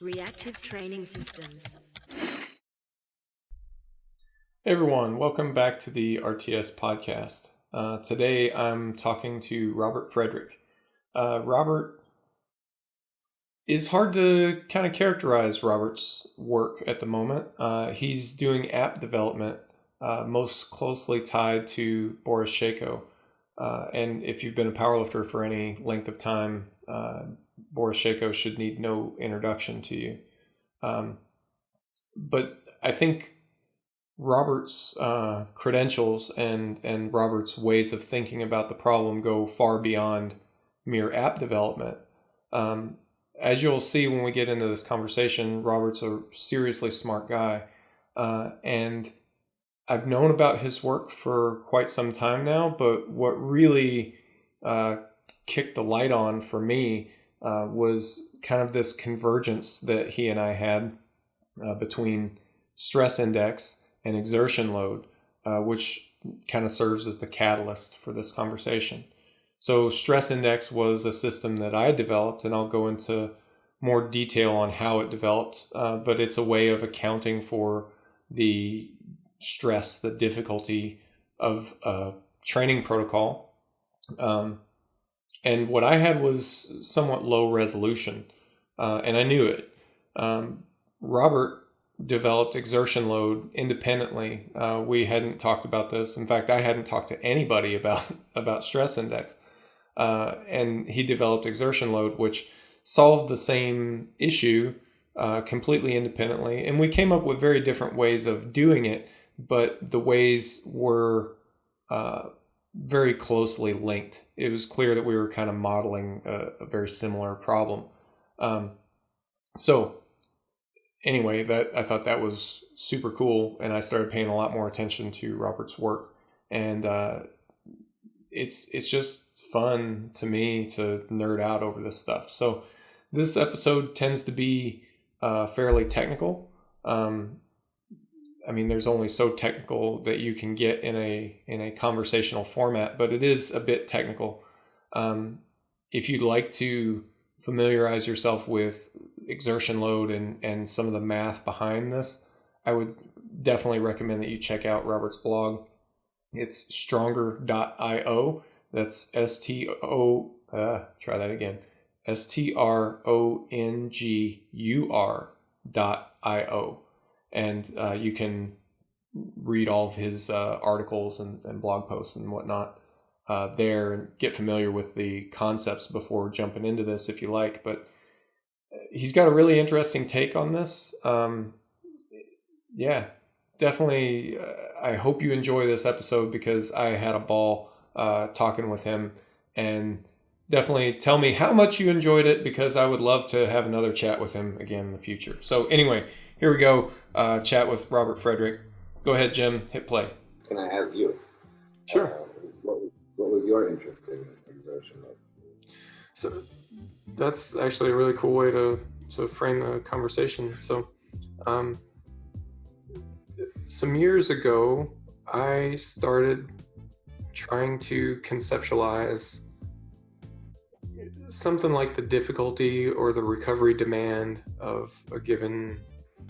Reactive Training Systems. Hey everyone, welcome back to the RTS podcast. Today I'm talking to Robert Frederick. Robert, is hard to kind of characterize Robert's work at the moment. He's doing app development, most closely tied to Boris Shako. And if you've been a powerlifter for any length of time, Boris Shako should need no introduction to you. But I think Robert's credentials and Robert's ways of thinking about the problem go far beyond mere app development. As you'll see when we get into this conversation, Robert's a seriously smart guy. And I've known about his work for quite some time now, but what really kicked the light on for me was kind of this convergence that he and I had between stress index and exertion load, which kind of serves as the catalyst for this conversation. So stress index was a system that I developed, and I'll go into more detail on how it developed, but it's a way of accounting for the stress, the difficulty of a training protocol. And what I had was somewhat low resolution, and I knew it. Robert developed exertion load independently. We hadn't talked about this. In fact, I hadn't talked to anybody about stress index. And he developed exertion load, which solved the same issue completely independently. And we came up with very different ways of doing it, but the ways were very closely linked. It was clear that we were kind of modeling a very similar problem. Anyway, I thought that was super cool, and I started paying a lot more attention to Robert's work. And it's just fun to me to nerd out over this stuff. So this episode tends to be fairly technical. I mean, there's only so technical that you can get in a conversational format, but it is a bit technical. If you'd like to familiarize yourself with exertion load and some of the math behind this, I would definitely recommend that you check out Robert's blog. It's stronger.io. That's STRONGUR.io. And you can read all of his articles and blog posts and whatnot there, and get familiar with the concepts before jumping into this if you like. But he's got a really interesting take on this. Yeah, definitely. I hope you enjoy this episode because I had a ball talking with him, and definitely tell me how much you enjoyed it because I would love to have another chat with him again in the future. So anyway, here we go. Chat with Robert Frederick. Go ahead, Jim. Hit play. Can I ask you? Sure. What was your interest in exertion load? So that's actually a really cool way to frame the conversation. So some years ago, I started trying to conceptualize something like the difficulty or the recovery demand of a given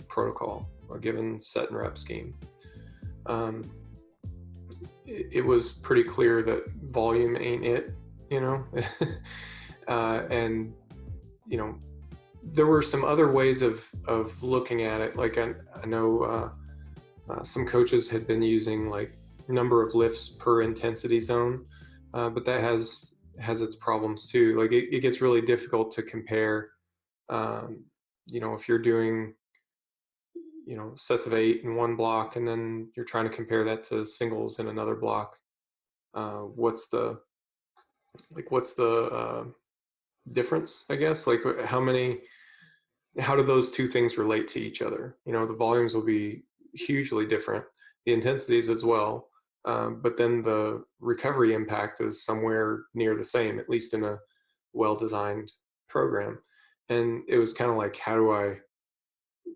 protocol, a given set and rep scheme. It was pretty clear that volume ain't it, and there were some other ways of looking at it. Like I know some coaches had been using like number of lifts per intensity zone, but that has its problems too. Like it gets really difficult to compare. If you're doing sets of 8 in one block, and then you're trying to compare that to singles in another block. What's the difference, I guess? Like how do those two things relate to each other? The volumes will be hugely different, the intensities as well. But then the recovery impact is somewhere near the same, at least in a well-designed program. And it was kind of like, how do I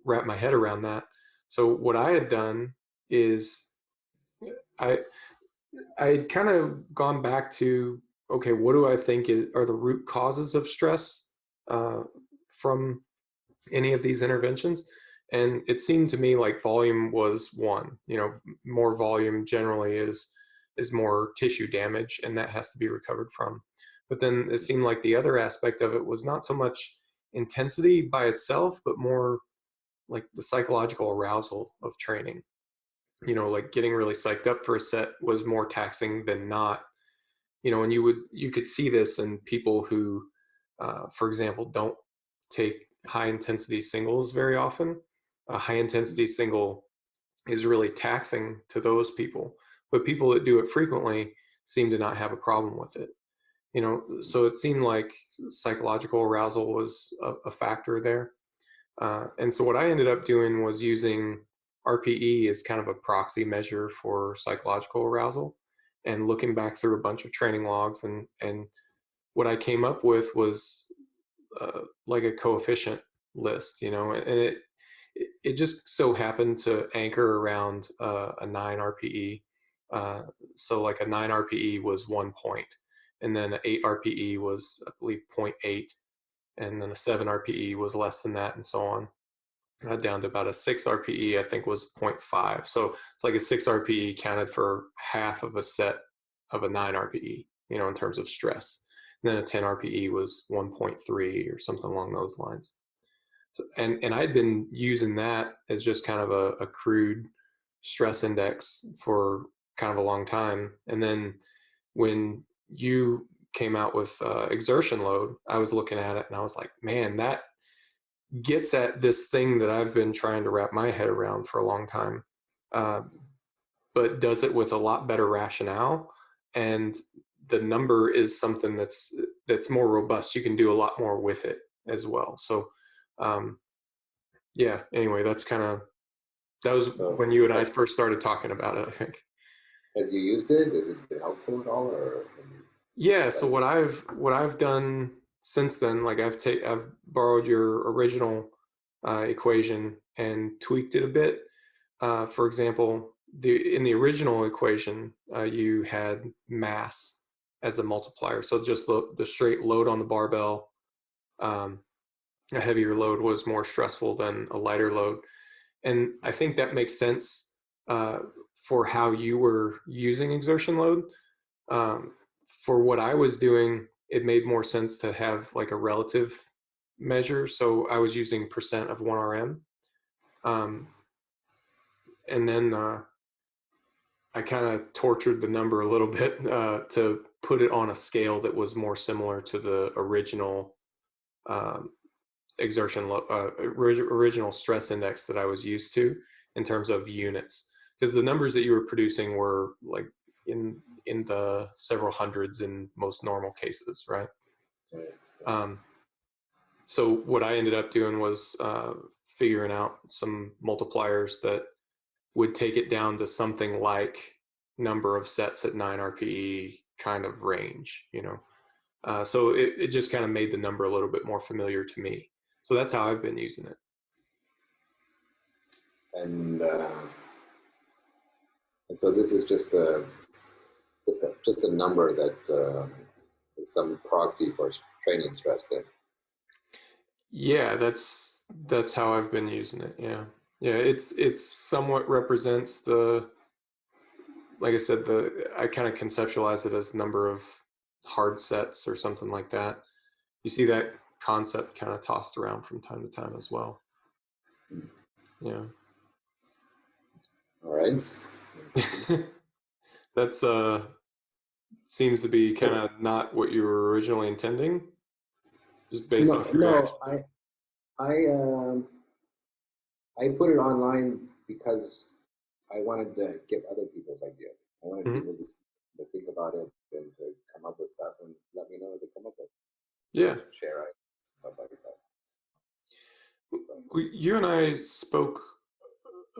wrap my head around that? So what I had done is I had kind of gone back to, okay, what do I think are the root causes of stress from any of these interventions. And it seemed to me like volume was one. More volume generally is more tissue damage, and that has to be recovered from. But then it seemed like the other aspect of it was not so much intensity by itself, but more like the psychological arousal of training. Like getting really psyched up for a set was more taxing than not. And you could see this in people who, for example, don't take high intensity singles very often. A high intensity single is really taxing to those people, but people that do it frequently seem to not have a problem with it. So it seemed like psychological arousal was a factor there. And so what I ended up doing was using RPE as kind of a proxy measure for psychological arousal, and looking back through a bunch of training logs, and what I came up with was like a coefficient list, and it just so happened to anchor around a 9 RPE. So like a 9 RPE was 1 point, and then an 8 RPE was, I believe, 0.8, and then a 7 RPE was less than that, and so on, down to about a 6 RPE, I think, was 0.5. So it's like a 6 RPE counted for half of a set of a 9 RPE, in terms of stress. And then a 10 RPE was 1.3 or something along those lines. So, and I'd been using that as just kind of a crude stress index for kind of a long time. And then when you came out with exertion load, I was looking at it and I was like, man, that gets at this thing that I've been trying to wrap my head around for a long time, but does it with a lot better rationale. And the number is something that's more robust. You can do a lot more with it as well. So yeah, anyway, that was when you and I first started talking about it, I think. Have you used it? Has it been helpful at all, or? Yeah. So what I've done since then, like I've borrowed your original equation and tweaked it a bit. For example, in the original equation, you had mass as a multiplier. So just the straight load on the barbell, a heavier load was more stressful than a lighter load. And I think that makes sense for how you were using exertion load. For what I was doing, it made more sense to have like a relative measure. So I was using percent of 1 RM. And then I kind of tortured the number a little bit to put it on a scale that was more similar to the original original stress index that I was used to in terms of units, because the numbers that you were producing were like in the several hundreds in most normal cases, right? So what I ended up doing was figuring out some multipliers that would take it down to something like number of sets at 9 RPE kind of range, so it just kind of made the number a little bit more familiar to me. So that's how I've been using it. And so this is just a number that is some proxy for training stress then. Yeah, that's how I've been using it. Yeah. It's somewhat represents the, like I said, I kind of conceptualize it as number of hard sets or something like that. You see that concept kind of tossed around from time to time as well. Yeah. All right. That's seems to be kind of not what you were originally intending, just based off your reaction. I put it online because I wanted to get other people's ideas. I wanted people to think about it and to come up with stuff and let me know what they come up with. Yeah. Share stuff like that. You and I spoke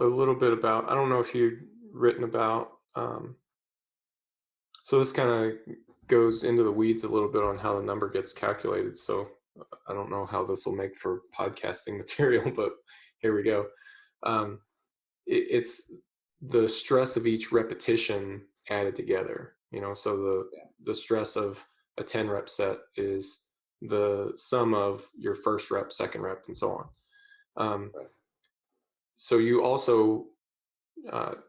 a little bit about, I don't know if you'd written about, so this kind of goes into the weeds a little bit on how the number gets calculated. So I don't know how this will make for podcasting material, but here we go. It's the stress of each repetition added together, so the stress of a 10 rep set is the sum of your first rep, second rep, and so on. Right. So you also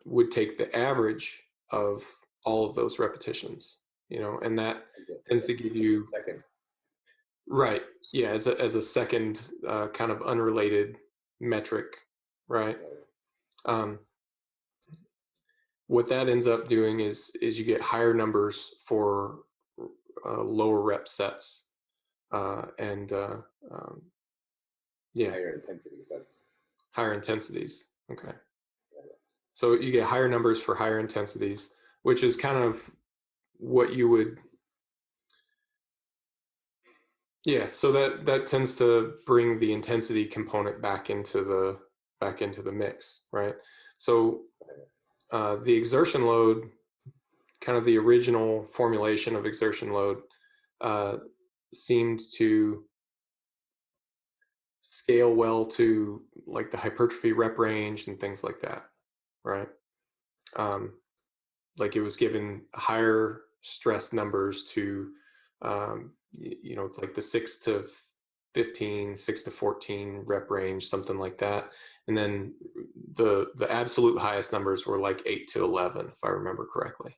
would take the average of all of those repetitions, and that tends to give you second. Right. Yeah, as a second kind of unrelated metric, right? Um, what that ends up doing is you get higher numbers for lower rep sets, and yeah, Higher intensity sets. higher intensities. Okay. So you get higher numbers for higher intensities, which is kind of what you would. Yeah, so that tends to bring the intensity component back into the mix, right? So the exertion load, kind of the original formulation of exertion load, seemed to scale well to like the hypertrophy rep range and things like that, right? Like it was given higher stress numbers to, like the 6 to 15, 6 to 14 rep range, something like that. And then the absolute highest numbers were like 8 to 11, if I remember correctly.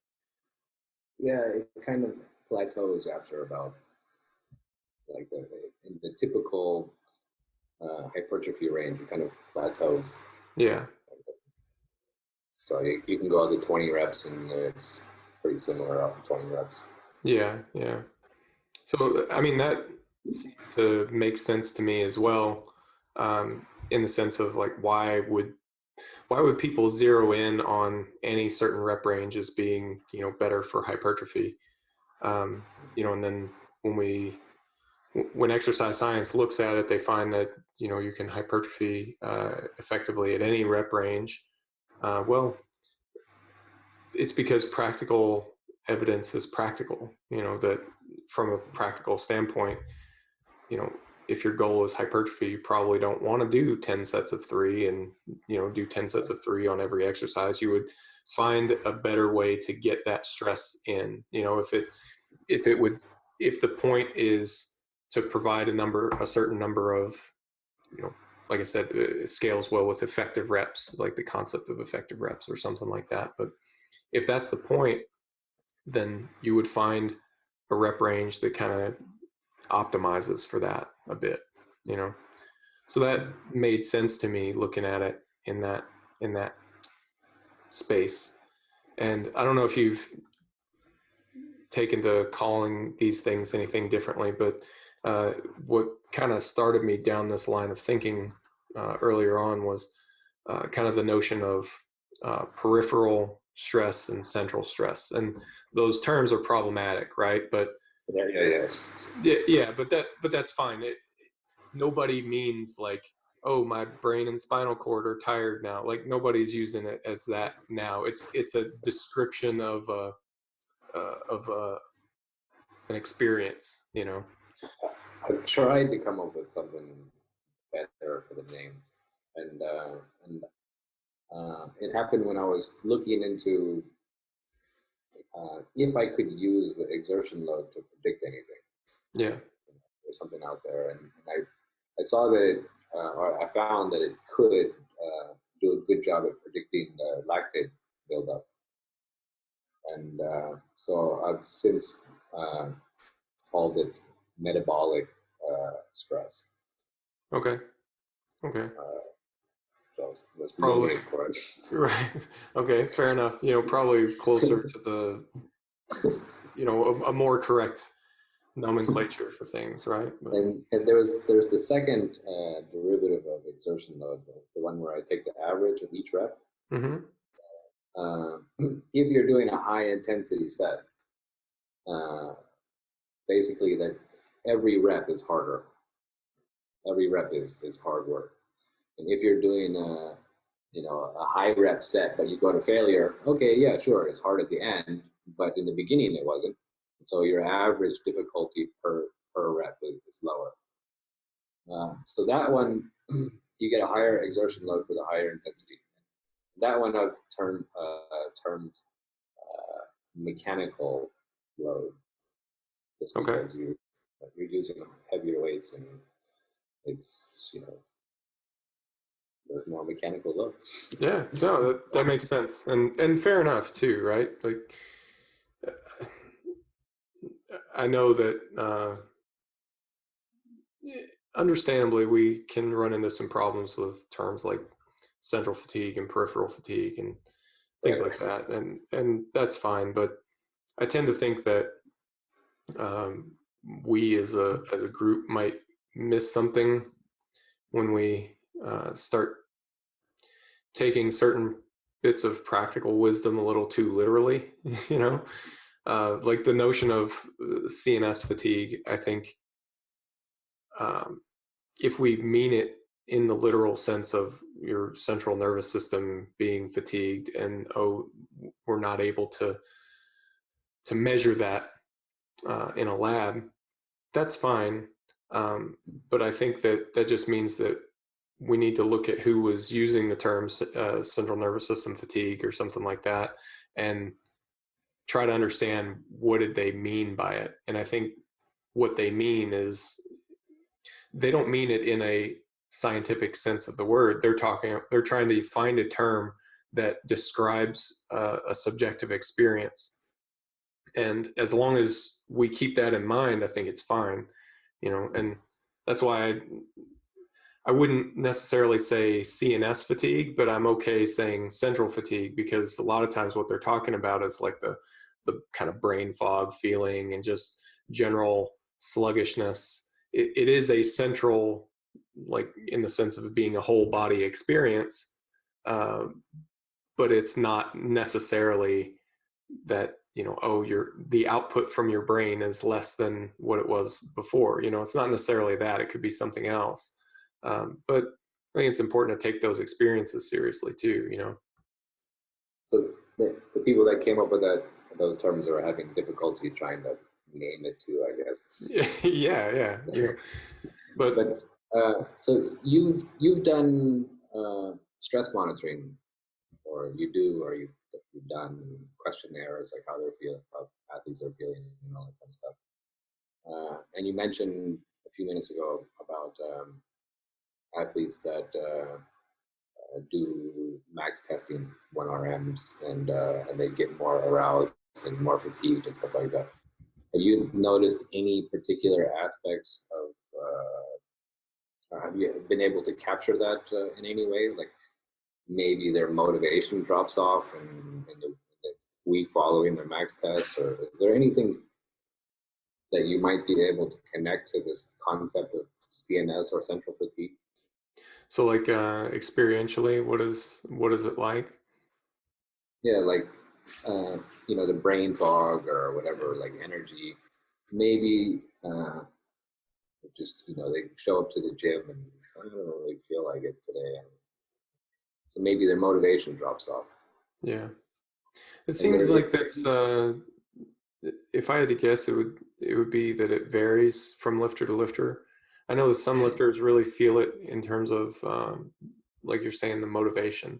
Yeah, it kind of plateaus after about like in the typical hypertrophy range. It kind of plateaus. Yeah. So you can go out to 20 reps and it's pretty similar out to 20 reps. Yeah, yeah. So, I mean, that seemed to make sense to me as well, in the sense of like, why would people zero in on any certain rep range as being, better for hypertrophy? And then when exercise science looks at it, they find that, you can hypertrophy effectively at any rep range. Well, it's because practical evidence is practical, that from a practical standpoint, if your goal is hypertrophy, you probably don't want to do 10 sets of 3 and, do 10 sets of 3 on every exercise. You would find a better way to get that stress in, if the point is to provide a certain number of, like I said, it scales well with effective reps, like the concept of effective reps or something like that. But if that's the point, then you would find a rep range that kind of optimizes for that a bit, so that made sense to me looking at it in that space. And I don't know if you've taken to calling these things anything differently, but what kind of started me down this line of thinking earlier on was kind of the notion of peripheral stress and central stress, and those terms are problematic, right? But yeah, but that's fine. Nobody means like, oh, my brain and spinal cord are tired now. Like nobody's using it as that now. It's a description of an experience, I've tried to come up with something better for the names, and it happened when I was looking into if I could use the exertion load to predict anything. Yeah. There's something out there, and I saw that or I found that it could do a good job at predicting the lactate buildup. And so I've since called it metabolic stress. Okay. So that's the Probably. name for it. Right. Okay, fair enough. Probably closer to the, a more correct nomenclature for things, right? But, and there's the second derivative of exertion load, the one where I take the average of each rep. mm-hmm. If you're doing a high intensity set, basically that every rep is harder. Every rep is hard work. And if you're doing a high rep set, but you go to failure, okay, yeah, sure, it's hard at the end, but in the beginning it wasn't. So your average difficulty per rep is lower. So that one, you get a higher exertion load for the higher intensity. That one I've termed mechanical load, just because you're using heavier weights and it's there's more mechanical load. Yeah, no, that makes sense, and fair enough too, right? Like, I know that understandably we can run into some problems with terms like central fatigue and peripheral fatigue and things like that, and that's fine. But I tend to think that we as a group might miss something when we start taking certain bits of practical wisdom a little too literally. Like the notion of CNS fatigue. I think if we mean it in the literal sense of your central nervous system being fatigued, and we're not able to measure that in a lab, that's fine. But I think that just means that we need to look at who was using the term central nervous system fatigue or something like that, and try to understand what did they mean by it. And I think what they mean is they don't mean it in a scientific sense of the word. They're trying to find a term that describes a subjective experience. And as long as we keep that in mind, I think it's fine, and that's why I wouldn't necessarily say CNS fatigue, but I'm okay saying central fatigue, because a lot of times what they're talking about is like the kind of brain fog feeling and just general sluggishness. It is a central, like in the sense of it being a whole body experience, but it's not necessarily that, the output from your brain is less than what it was before. It's not necessarily that. It could be something else. But I think it's important to take those experiences seriously too, So the people that came up with those terms are having difficulty trying to name it too, I guess. Yeah. But so you've done stress monitoring, or you've done questionnaires, like how athletes are feeling, and all that kind of stuff. And you mentioned a few minutes ago about athletes that do max testing 1 RMs, and they get more aroused and more fatigued and stuff like that. Have you noticed any particular aspects of have you been able to capture that in any way? Like maybe their motivation drops off in the week following their max tests, or is there anything that you might be able to connect to this concept of CNS or central fatigue? So like experientially, what is it like? Yeah, like the brain fog or whatever, like energy. Maybe just they show up to the gym and I don't really feel like it today, so maybe their motivation drops off. Yeah, it seems like that's. If I had to guess, it would be that it varies from lifter to lifter. I know that some lifters really feel it in terms of, like you're saying, the motivation.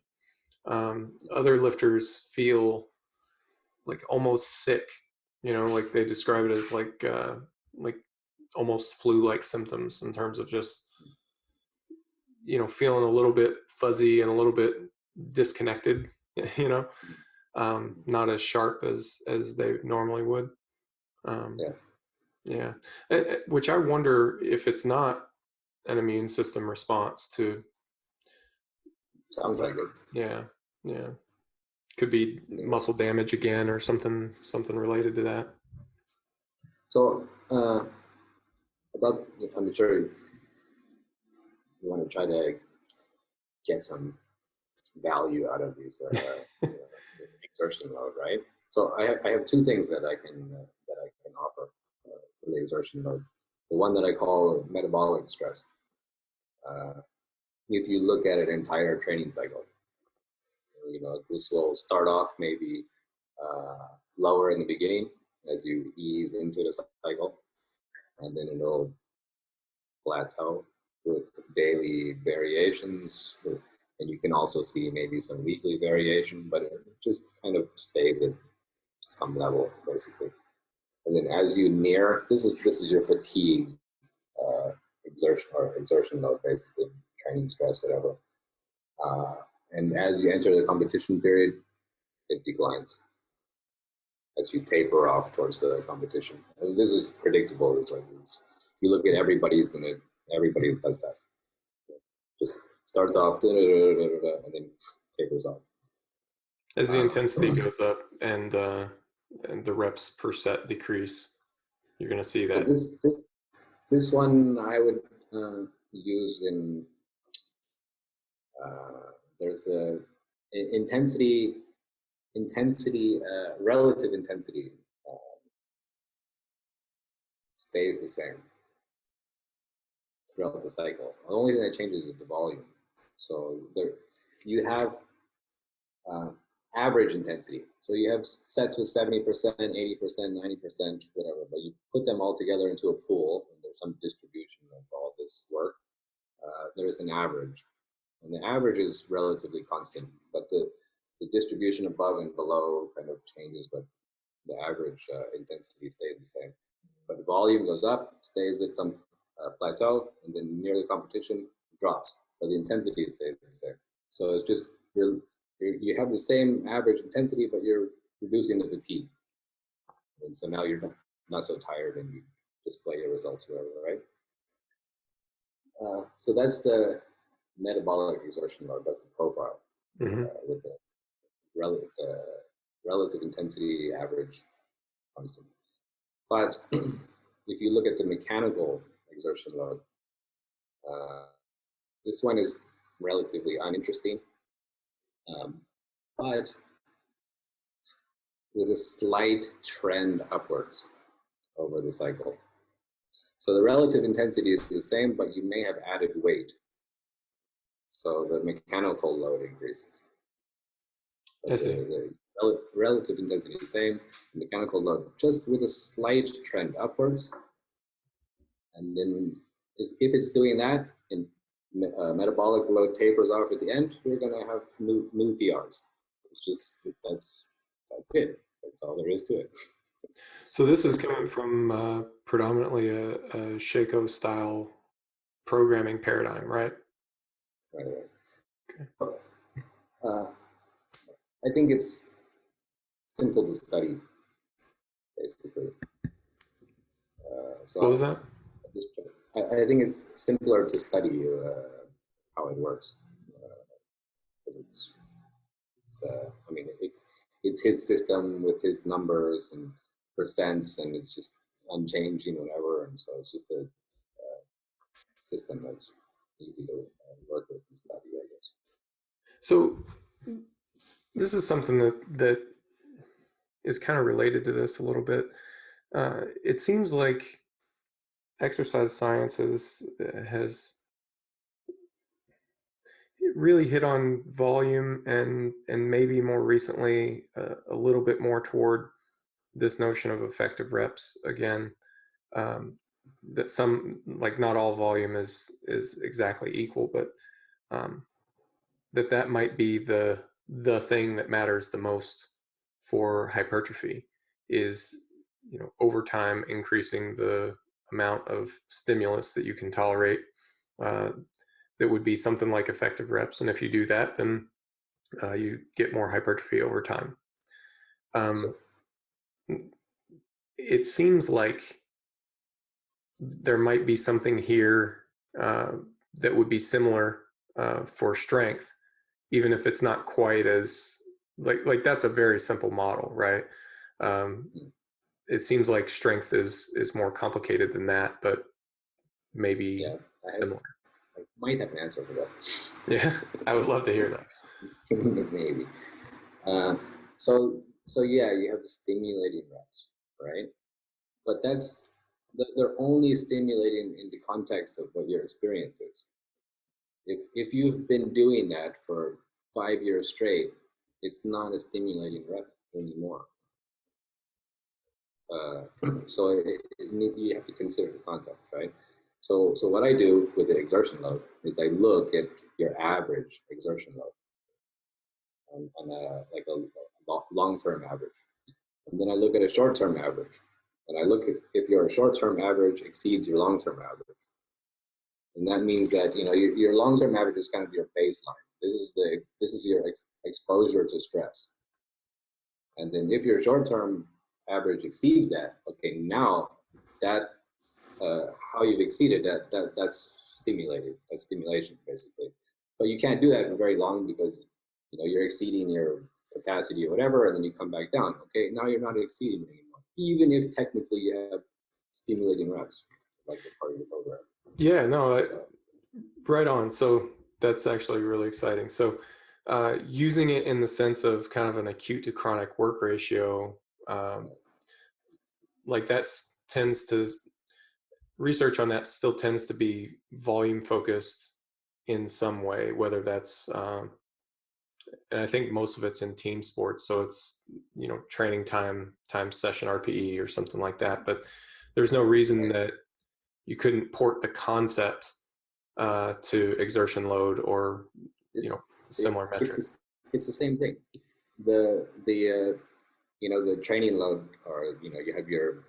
Other lifters feel like almost sick, like they describe it as like almost flu-like symptoms in terms of just, feeling a little bit fuzzy and a little bit disconnected, not as sharp as they normally would. Yeah. Which I wonder if it's not an immune system response to. Sounds like it. Yeah. Could be muscle damage again, or something related to that. So, I'm sure you want to try to get some value out of these this exertion load, right? So I have two things that I can offer for the exertion load. The one that I call metabolic stress. If you look at an entire training cycle, this will start off maybe lower in the beginning as you ease into the cycle, and then it'll plateau with daily variations, and you can also see maybe some weekly variation, but it just kind of stays at some level basically. And then as you near, this is your fatigue exertion load, basically training stress, whatever. And as you enter the competition period, it declines as you taper off towards the competition. And this is predictable. It's like this. You look at everybody's, and everybody does that. Just starts off, and then tapers off. As the intensity goes up and the reps per set decrease, you're going to see that. This one I would use in. There's a relative intensity stays the same throughout the cycle. The only thing that changes is the volume. So there, you have average intensity. So you have sets with 70%, 80%, 90%, whatever, but you put them all together into a pool, and there's some distribution of all this work. There is an average, and the average is relatively constant, but the distribution above and below kind of changes, but the average intensity stays the same. But the volume goes up, stays at some plateau, and then near the competition drops, but the intensity stays the same. So it's just you have the same average intensity, but you're reducing the fatigue, and so now you're not so tired, and you display your results wherever, right? So that's the metabolic exertion load. That's the profile with the relative intensity average constant. But if you look at the mechanical exertion load, this one is relatively uninteresting, but with a slight trend upwards over the cycle. So the relative intensity is the same, but you may have added weight. So the mechanical load increases. The relative intensity is the same, mechanical load just with a slight trend upwards. And then if it's doing that, and metabolic load tapers off at the end, you're going to have new PRs. It's just, that's it. That's all there is to it. So this is coming from predominantly a Shako style programming paradigm, right? Right. Okay. I think it's simple to study, basically. So what was that? I think it's simpler to study how it works, because I mean, it's his system with his numbers and percents, and it's just unchanging whenever, and so it's just a system that's easy to work with and study, I guess. So this is something that is kind of related to this a little bit. It seems like exercise sciences has really hit on volume and maybe more recently a little bit more toward this notion of effective reps again. That some, like, not all volume is exactly equal, but that might be the thing that matters the most for hypertrophy is, over time increasing the amount of stimulus that you can tolerate. That would be something like effective reps, and if you do that, then you get more hypertrophy over time. It seems like there might be something here that would be similar for strength, even if it's not quite as like that's a very simple model, right? It seems like strength is more complicated than that, but maybe similar. I might have an answer for that. Yeah, I would love to hear that. Maybe. So yeah, you have the stimulating reps, right? But they're only stimulating in the context of what your experience is. If you've been doing that for 5 years straight, it's not a stimulating rep anymore. So you have to consider the context, right? So what I do with the exertion load is I look at your average exertion load and like a long-term average. And then I look at a short-term average. And I look at if your short-term average exceeds your long-term average. And that means that, your long-term average is kind of your baseline. This is your exposure to stress. And then if your short-term average exceeds that, okay, now that how you've exceeded that's stimulated. That's stimulation, basically. But you can't do that for very long because you're exceeding your capacity or whatever, and then you come back down. Okay, now you're not exceeding anymore, even if technically you have stimulating reps, like the part of the program. Yeah, no, right on. So that's actually really exciting. So using it in the sense of kind of an acute to chronic work ratio, like that tends to, research on that still tends to be volume focused in some way, whether that's, and I think most of it's in team sports. So it's, training time times session RPE or something like that. But there's no reason that you couldn't port the concept to exertion load or similar metrics. It's the same thing. The training load, or you have your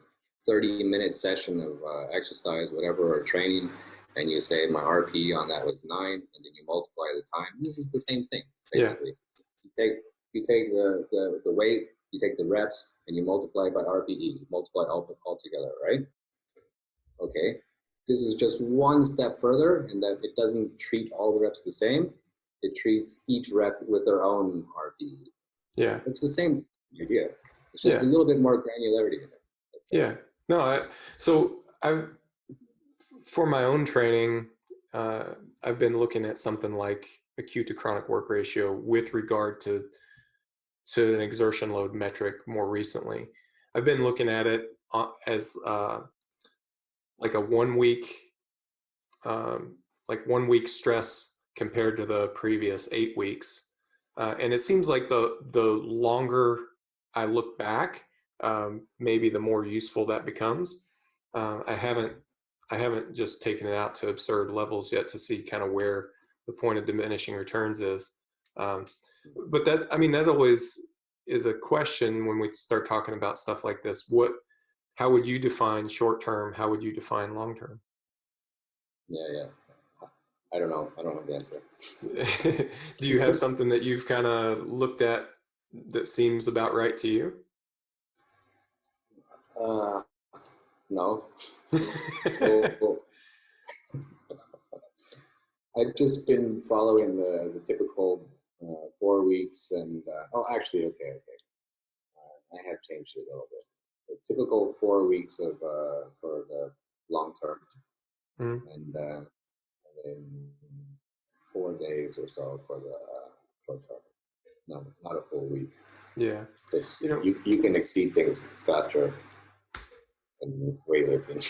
30-minute session of exercise, whatever, or training, and you say my RPE on that was 9, and then you multiply the time. This is the same thing, basically. Yeah. You take the weight, you take the reps, and you multiply by RPE. You multiply all together, right? Okay. This is just one step further, in that it doesn't treat all the reps the same. It treats each rep with their own RPE. Yeah. It's the same idea. It's just a little bit more granularity in it. Yeah. No, for my own training, I've been looking at something like acute to chronic work ratio with regard to an exertion load metric more recently. I've been looking at it as like a 1 week, like 1 week stress compared to the previous 8 weeks. And it seems like the longer I look back, maybe the more useful that becomes. I haven't just taken it out to absurd levels yet to see kind of where the point of diminishing returns is. But that always is a question when we start talking about stuff like this. How would you define short term? How would you define long term? Yeah. I don't know. I don't have the answer. Do you have something that you've kind of looked at that seems about right to you? No. Well, I've just been following the typical 4 weeks, and actually, okay. I have changed it a little bit. The typical 4 weeks of for the long term, and then 4 days or so for the short term. Not a full week. Yeah, because you can exceed things faster than weightlifting.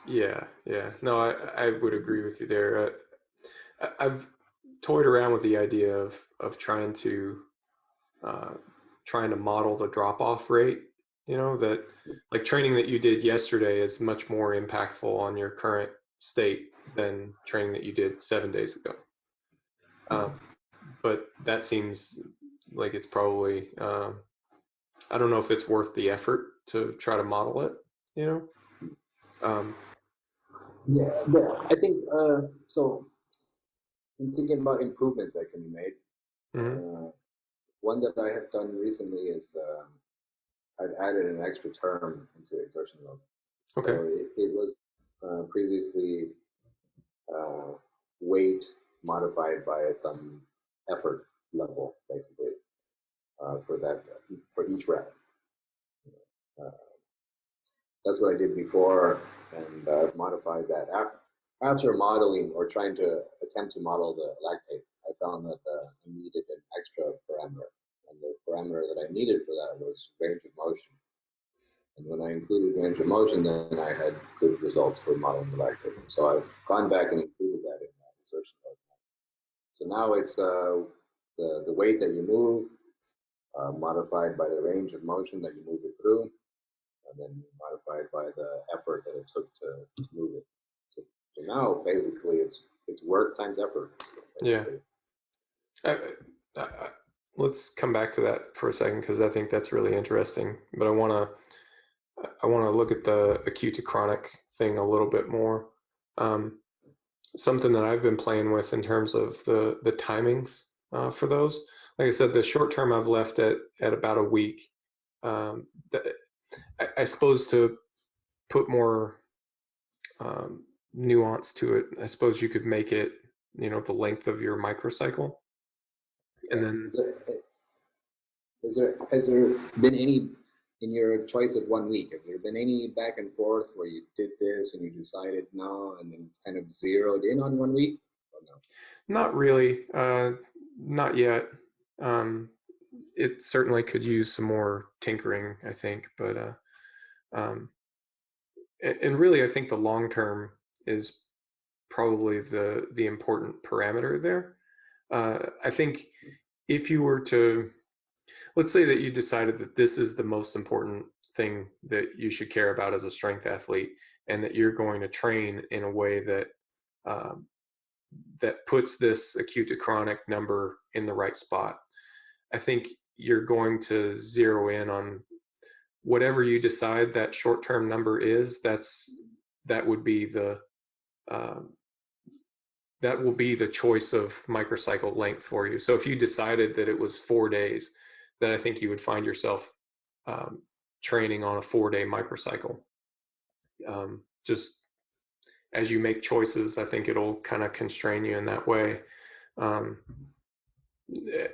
Yeah. No, I would agree with you there. I've toyed around with the idea of trying to model the drop off rate. That like training that you did yesterday is much more impactful on your current state than training that you did 7 days ago. But that seems like it's probably, I don't know if it's worth the effort to try to model it, I think, so in thinking about improvements that can be made, one that I have done recently is I've added an extra term into exertion load. Okay. So it was previously weight modified by some effort level, basically, for each rep. That's what I did before, and I've modified that after modeling or trying to attempt to model the lactate. I found that I needed an extra parameter, and the parameter that I needed for that was range of motion. And when I included range of motion, then I had good results for modeling the lactate. So I've gone back and included that in that exertion load. So now it's the weight that you move, modified by the range of motion that you move it through, and then modified by the effort that it took to move it. So now basically it's work times effort. Basically. Yeah. Let's come back to that for a second, because I think that's really interesting. But I want to look at the acute to chronic thing a little bit more. Something that I've been playing with in terms of the timings for those. Like I said, the short term I've left at about a week. I suppose to put more nuance to it, I suppose you could make it, the length of your microcycle, and then Has there been any, in your choice of 1 week, has there been any back and forth where you did this and you decided no, and then it's kind of zeroed in on 1 week? Or no? not really, not yet. It certainly could use some more tinkering, I think, but and really, I think the long term is probably the important parameter there. I think if you were to, let's say that you decided that this is the most important thing that you should care about as a strength athlete, and that you're going to train in a way that that puts this acute to chronic number in the right spot. I think you're going to zero in on whatever you decide that short-term number is. That would be the that will be the choice of microcycle length for you. So if you decided that it was 4 days, then I think you would find yourself training on a 4-day microcycle. Just as you make choices, I think it'll kind of constrain you in that way.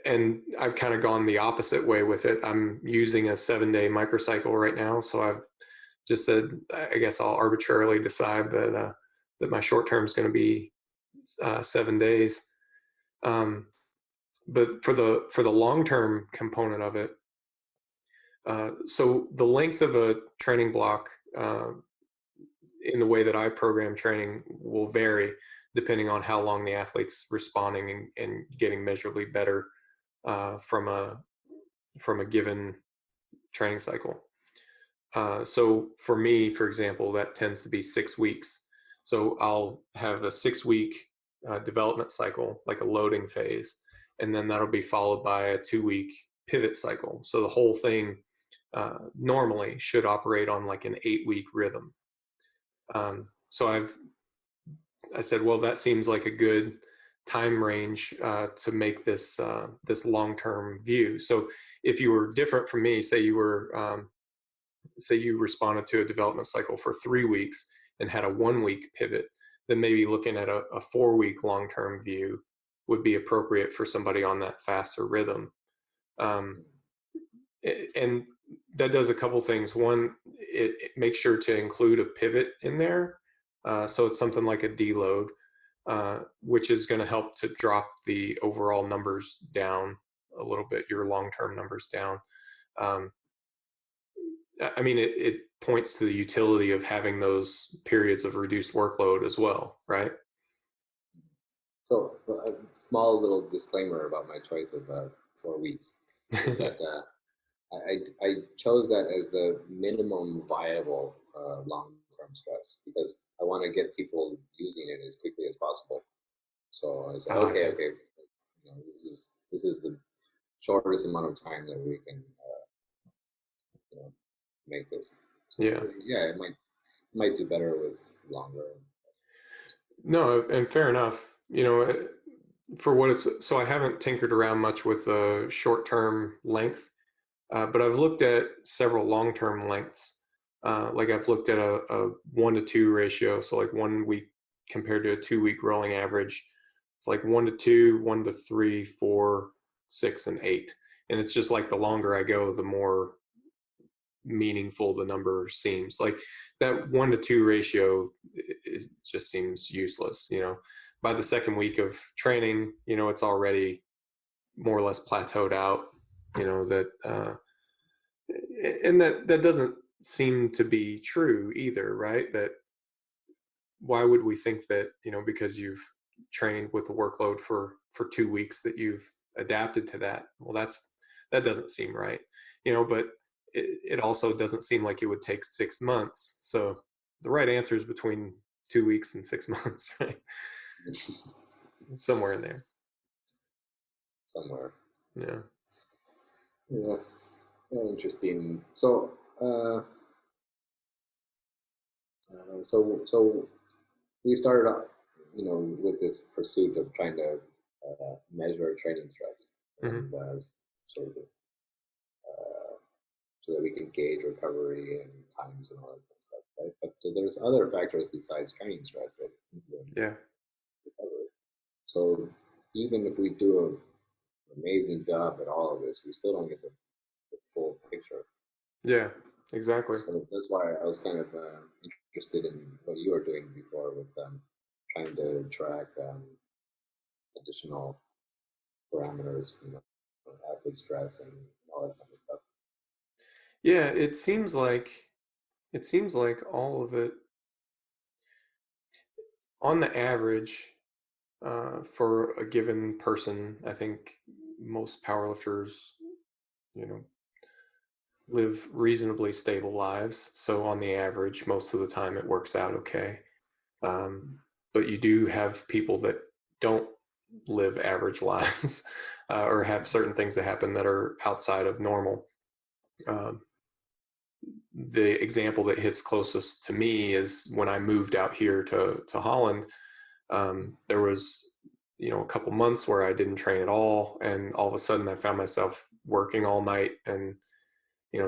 And I've kind of gone the opposite way with it. I'm using a 7-day microcycle right now. So I've just said, I guess I'll arbitrarily decide that that my short term is going to be 7 days. But for the long term component of it, so the length of a training block in the way that I program training will vary depending on how long the athlete's responding and getting measurably better from a given training cycle. So for me, for example, that tends to be 6 weeks. So I'll have a 6-week development cycle, like a loading phase, and then that'll be followed by a 2-week pivot cycle. So the whole thing normally should operate on like an 8-week rhythm. So I said, well, that seems like a good time range to make this this long-term view. So if you were different from me, say you responded to a development cycle for 3 weeks and had a 1-week pivot, then maybe looking at a 4-week long-term view would be appropriate for somebody on that faster rhythm. And that does a couple things. One, it makes sure to include a pivot in there. So it's something like a deload, which is going to help to drop the overall numbers down a little bit, your long-term numbers down. I mean, it points to the utility of having those periods of reduced workload as well, right? So a small little disclaimer about my choice of 4 weeks is that I chose that as the minimum viable long-term stress because I want to get people using it as quickly as possible. So I said, okay, this is the shortest amount of time that we can make this. So, yeah, it might do better with longer. No, and fair enough. For what it's, so I haven't tinkered around much with the short-term length, but I've looked at several long-term lengths. Like I've looked at a 1-to-2 ratio, so like 1 week compared to a 2-week rolling average. It's like 1-to-2, 1-to-3, 4, 6, and 8. And it's just like the longer I go, the more meaningful the number seems. Like that 1-to-2 ratio, it just seems useless. By the second week of training, it's already more or less plateaued out. And that doesn't seem to be true either, right? That why would we think that because you've trained with the workload for 2 weeks that you've adapted to that? Well, that doesn't seem right. But it also doesn't seem like it would take 6 months. So the right answer is between 2 weeks and 6 months, right? Somewhere in there. Somewhere. Yeah. Yeah. Interesting. So, so we started out, with this pursuit of trying to measure training stress, and sort of so that we can gauge recovery and times and all that kind of stuff, right? But there's other factors besides training stress that influence recovery. So even if we do an amazing job at all of this, we still don't get the full picture. Yeah, exactly. So that's why I was kind of interested in what you were doing before with trying to track additional parameters, athlete stress and all that kind of stuff. Yeah, it seems like all of it, on the average, for a given person, I think most powerlifters, live reasonably stable lives. So on the average, most of the time it works out okay. But you do have people that don't live average lives or have certain things that happen that are outside of normal. The example that hits closest to me is when I moved out here to Holland. There was, a couple months where I didn't train at all, and all of a sudden I found myself working all night and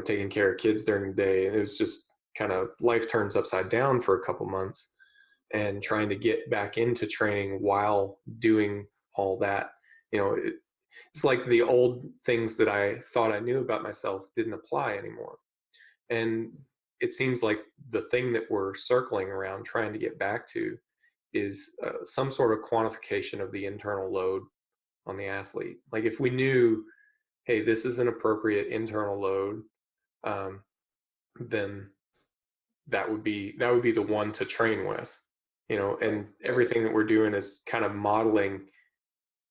taking care of kids during the day, and it was just kind of life turns upside down for a couple months, and trying to get back into training while doing all that. It's like the old things that I thought I knew about myself didn't apply anymore. And it seems like the thing that we're circling around trying to get back to is some sort of quantification of the internal load on the athlete. Like if we knew, hey, this is an appropriate internal load, then that would be the one to train with, and everything that we're doing is kind of modeling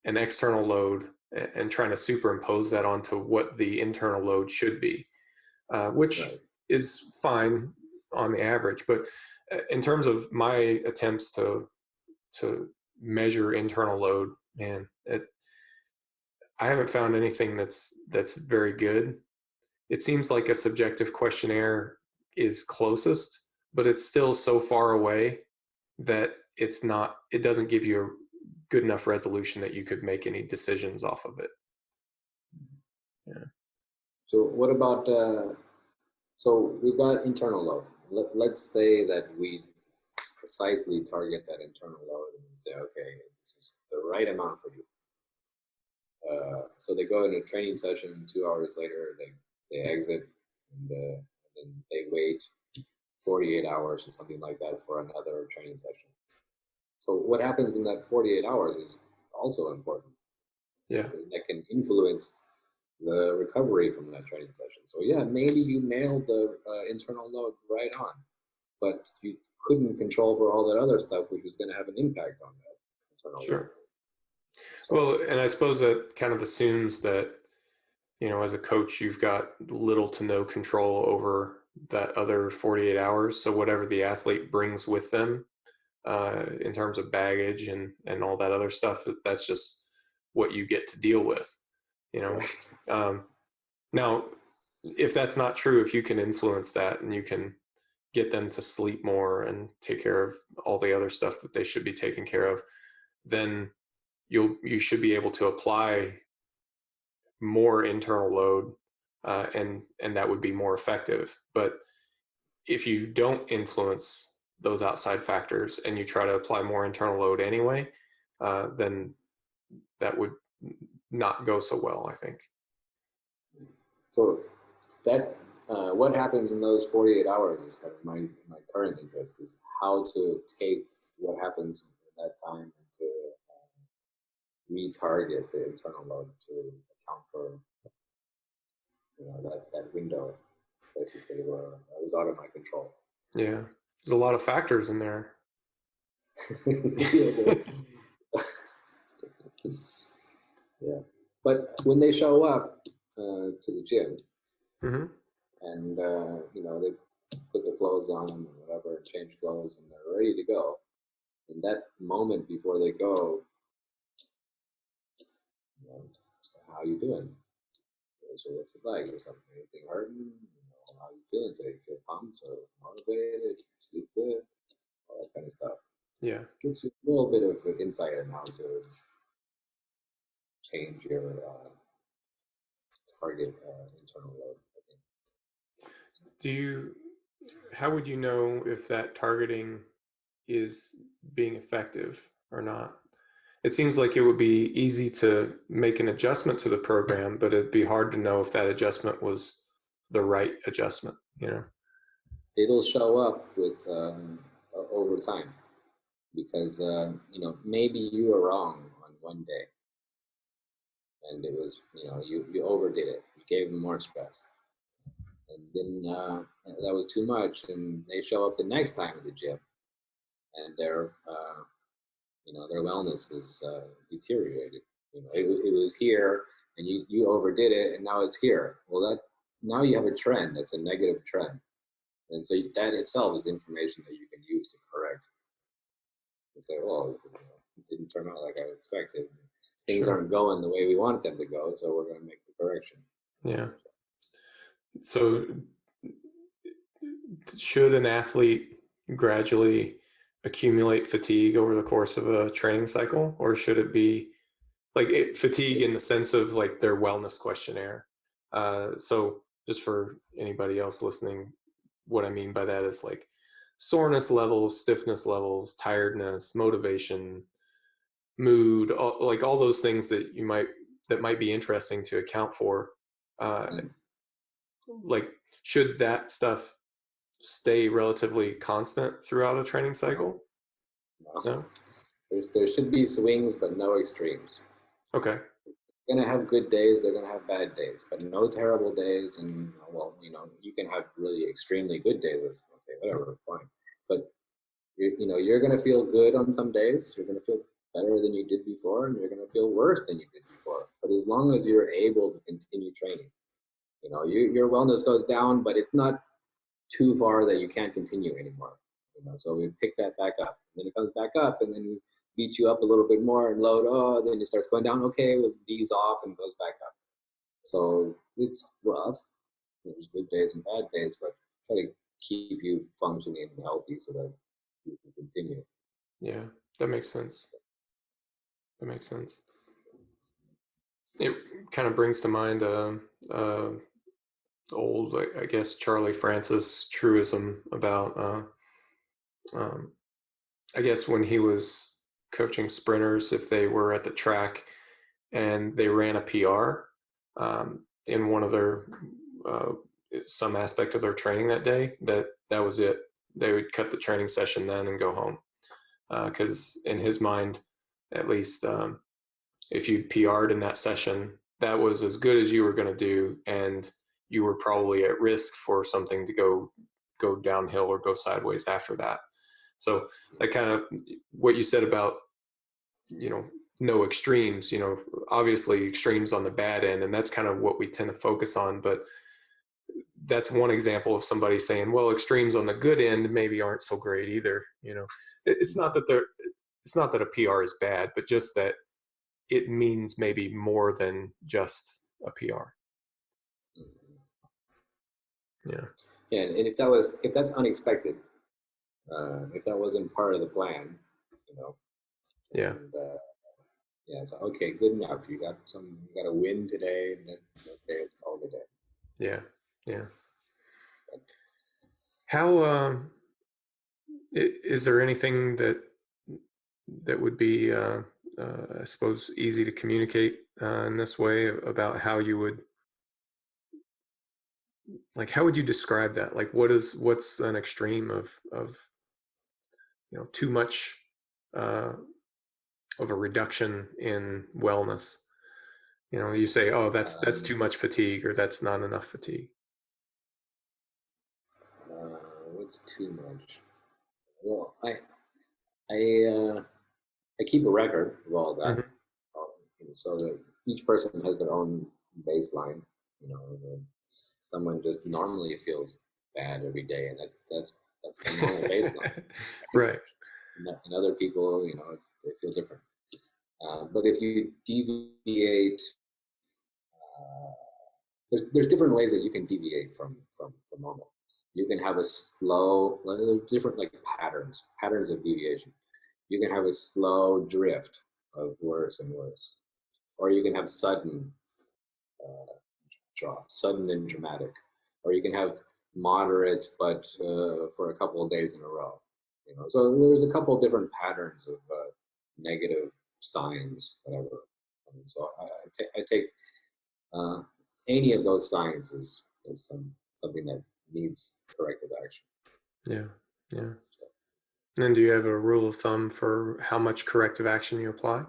an external load and trying to superimpose that onto what the internal load should be, which is fine on the average. But in terms of my attempts to measure internal load, man, I haven't found anything that's very good. It seems like a subjective questionnaire is closest, but it's still so far away that it doesn't give you a good enough resolution that you could make any decisions off of it. Yeah. So what about, so we've got internal load. Let's say that we precisely target that internal load and say, okay, this is the right amount for you. So they go in a training session, 2 hours later, they exit, and then they wait 48 hours or something like that for another training session. So what happens in that 48 hours is also important. Yeah. That can influence the recovery from that training session. So yeah, maybe you nailed the internal load right on, but you couldn't control for all that other stuff, which was going to have an impact on that internal load. So, well, and I suppose that kind of assumes that, as a coach, you've got little to no control over that other 48 hours. So whatever the athlete brings with them in terms of baggage and all that other stuff, that's just what you get to deal with, Now, if that's not true, if you can influence that and you can get them to sleep more and take care of all the other stuff that they should be taking care of, then you should be able to apply more internal load, and that would be more effective. But if you don't influence those outside factors and you try to apply more internal load anyway, then that would not go so well, I think. So that what happens in those 48 hours is kind of my current interest, is how to take what happens in that time and to retarget the internal load to account for that window basically where I was out of my control. Yeah, there's a lot of factors in there. Yeah, but when they show up to the gym, mm-hmm. and they put their clothes on and whatever, and change clothes, and they're ready to go. In that moment before they go, so how you doing? So what's it like? Is anything hurting? How you feeling today? You feel pumped or motivated? Sleep good? All that kind of stuff. Yeah, Gives you a little bit of insight on how to change your target internal load, I think. How would you know if that targeting is being effective or not? It seems like it would be easy to make an adjustment to the program, but it'd be hard to know if that adjustment was the right adjustment, you know? It'll show up with over time, because you know, maybe you were wrong on one day, and it was, you know, you overdid it. You gave them more stress, and then that was too much, and they show up the next time at the gym, and their you know, their wellness is deteriorated. You know, it was here, and you overdid it, and now it's here. Well, that now you have a trend. That's a negative trend, and so that itself is information that you can use to correct and say, well, you know, it didn't turn out like I expected. Things Sure. aren't going the way we wanted them to go, so we're going to make the correction. Yeah. So should an athlete gradually accumulate fatigue over the course of a training cycle, or should it be like fatigue in the sense of like their wellness questionnaire? So just for anybody else listening, what I mean by that is like soreness levels, stiffness levels, tiredness, motivation, mood, like all those things that might be interesting to account for. Like, should that stuff stay relatively constant throughout a training cycle? No? There should be swings, but no extremes. Okay. They're going to have good days, they're going to have bad days, but no terrible days. And, well, you know, you can have really extremely good days. Okay, whatever, fine. But, you know, you're going to feel good on some days. You're going to feel better than you did before, and you're going to feel worse than you did before. But as long as you're able to continue training, you know, your wellness goes down, but it's not too far that you can't continue anymore. You know, so we pick that back up. And then it comes back up, and then we beat you up a little bit more and load. Oh, then it starts going down. Okay, we'll ease off and goes back up. So it's rough. There's good days and bad days, but try to keep you functioning and healthy so that you can continue. Yeah, that makes sense. That makes sense. It kind of brings to mind old, I guess, Charlie Francis truism about, I guess, when he was coaching sprinters, if they were at the track and they ran a PR in one of their some aspect of their training that day, that was it. They would cut the training session then and go home, because in his mind, at least, if you PR'd in that session, that was as good as you were going to do, and you were probably at risk for something to go downhill or go sideways after that. So that kind of what you said about, you know, no extremes, you know, obviously extremes on the bad end, and that's kind of what we tend to focus on. But that's one example of somebody saying, well, extremes on the good end maybe aren't so great either. You know, it's not that a PR is bad, but just that it means maybe more than just a PR. Yeah. Yeah, and if that's unexpected, if that wasn't part of the plan, you know. Yeah. And, yeah. So okay, good enough. You got a win today, and then, okay, it's called a day. Yeah. Yeah. How is there anything that would be I suppose easy to communicate in this way about how you would, like, how would you describe that? Like, what's an extreme of you know, too much of a reduction in wellness? You know, you say, oh, that's too much fatigue, or that's not enough fatigue. What's too much? Well, I keep a record of all that, you know, so that each person has their own baseline. You know, someone just normally feels bad every day, and that's the normal baseline. Right. And other people, you know, they feel different. But if you deviate, there's different ways that you can deviate from normal. You can have a slow, there's different like patterns of deviation. You can have a slow drift of worse and worse. or you can have sudden drop, sudden and dramatic, or you can have moderate, but for a couple of days in a row. So there's a couple of different patterns of negative signs, whatever. And so I take any of those signs as something that needs corrective action. Yeah, yeah. And do you have a rule of thumb for how much corrective action you apply?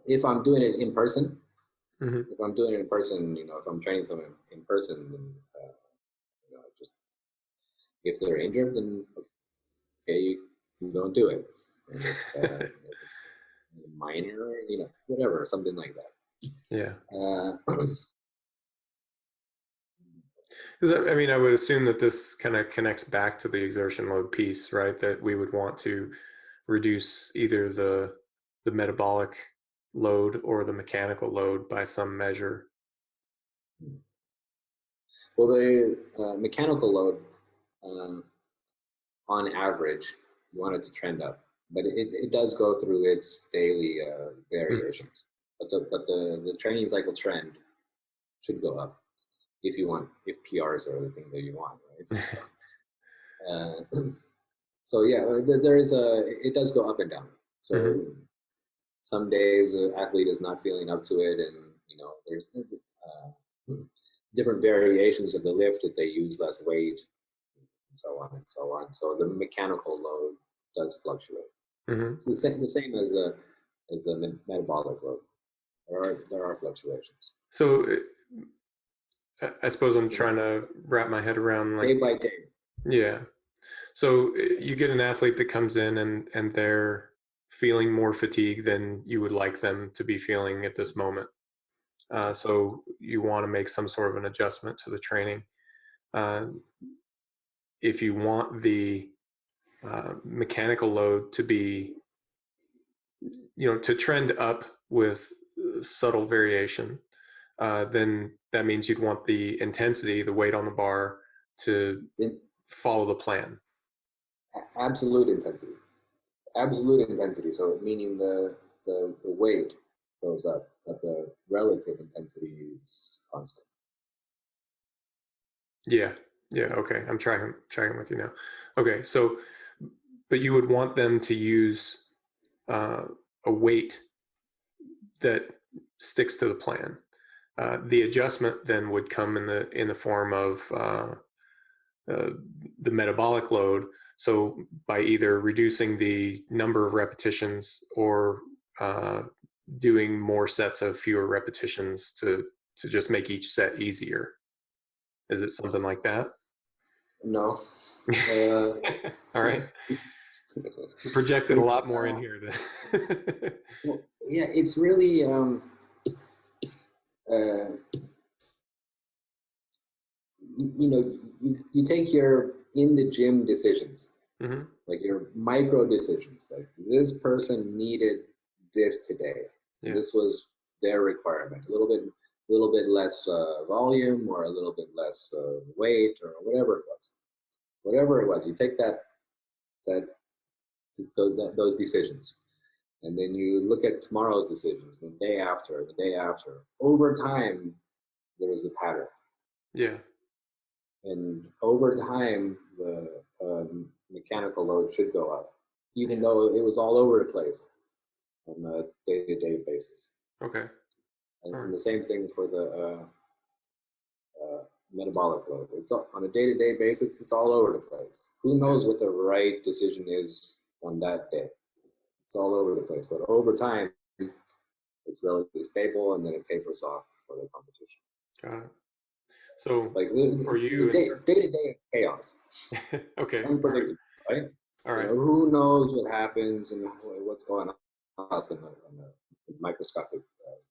If I'm doing it in person, Mm-hmm. if I'm doing it in person, if I'm training someone in person, then just if they're injured, then okay, you don't do it. And if it's minor, whatever, something like that. Yeah. Uh, Because I would assume that this kind of connects back to the exertion load piece, right? That we would want to reduce either the metabolic load or the mechanical load by some measure. Well, the mechanical load, on average, you want it to trend up, but it does go through its daily variations. Mm-hmm. But the training cycle trend should go up if PRs are the thing that you want, right? So yeah, it does go up and down. So mm-hmm. Some days an athlete is not feeling up to it, and there's different variations of the lift that they use less weight, and so on and so on. So the mechanical load does fluctuate. Mm-hmm. So the same as the metabolic load. There are fluctuations. So I suppose I'm trying to wrap my head around day by day. Yeah. So you get an athlete that comes in and they're feeling more fatigue than you would like them to be feeling at this moment. So you want to make some sort of an adjustment to the training. If you want the mechanical load to be, to trend up with subtle variation, then that means you'd want the intensity, the weight on the bar, to follow the plan. Absolute intensity. So meaning the weight goes up, but the relative intensity is constant. Yeah. Okay. I'm tracking with you now. Okay. So, but you would want them to use a weight that sticks to the plan. The adjustment then would come in the form of the metabolic load. So by either reducing the number of repetitions or doing more sets of fewer repetitions to just make each set easier. Is it something like that? No. All right. You projected a lot more in here than. Well, yeah, it's really you take your in the gym decisions, mm-hmm. like your micro decisions. Like this person needed this today. Yeah. This was their requirement. A little bit less volume, or a little bit less weight, or whatever it was. Whatever it was, you take those decisions, and then you look at tomorrow's decisions, the day after. Over time, there is a pattern. Yeah. And over time, the mechanical load should go up, even though it was all over the place on a day-to-day basis. Okay. And the same thing for the metabolic load. It's on a day-to-day basis. It's all over the place. Who knows what the right decision is on that day? It's all over the place. But over time, it's relatively stable, and then it tapers off for the competition. Got it. So like for you, day-to-day is chaos. Okay. It's unpredictable, right? All right. Who knows what happens and what's going on in a microscopic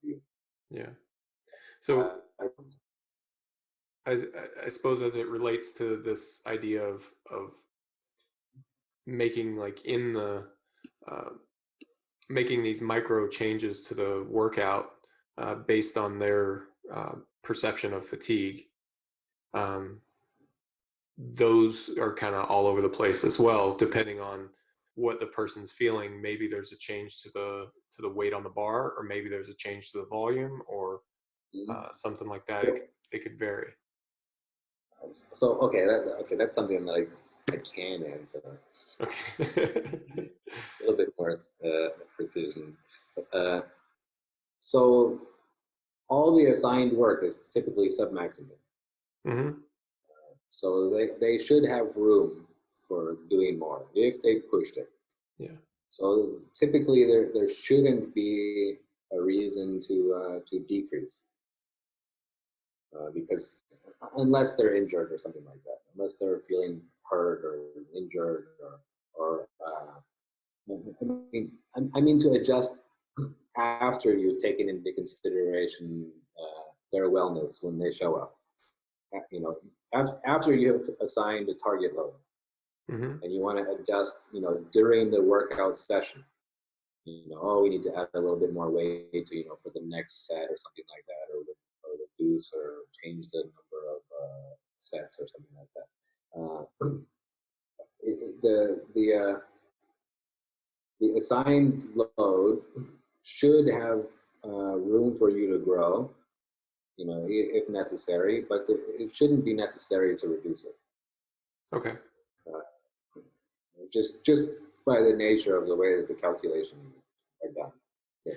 view. Yeah. So I suppose as it relates to this idea of making making these micro changes to the workout based on their perception of fatigue. those are kind of all over the place as well, depending on what the person's feeling. Maybe there's a change to the weight on the bar, or maybe there's a change to the volume, or something like that. It could vary. So okay, that's something that I can answer. Okay. A little bit more precision. So all the assigned work is typically submaximal. Mm-hmm. So they should have room for doing more if they pushed it. Yeah. So typically there shouldn't be a reason to decrease, because unless they're injured or something like that, unless they're feeling hurt or injured or I mean to adjust after you've taken into consideration their wellness when they show up. You know, after you have assigned a target load, Mm-hmm. and you want to adjust, during the workout session, oh, we need to add a little bit more weight, for the next set or something like that, or reduce or change the number of sets or something like that. The assigned load should have room for you to grow, if necessary, but it shouldn't be necessary to reduce it. Okay. Just by the nature of the way that the calculations are done,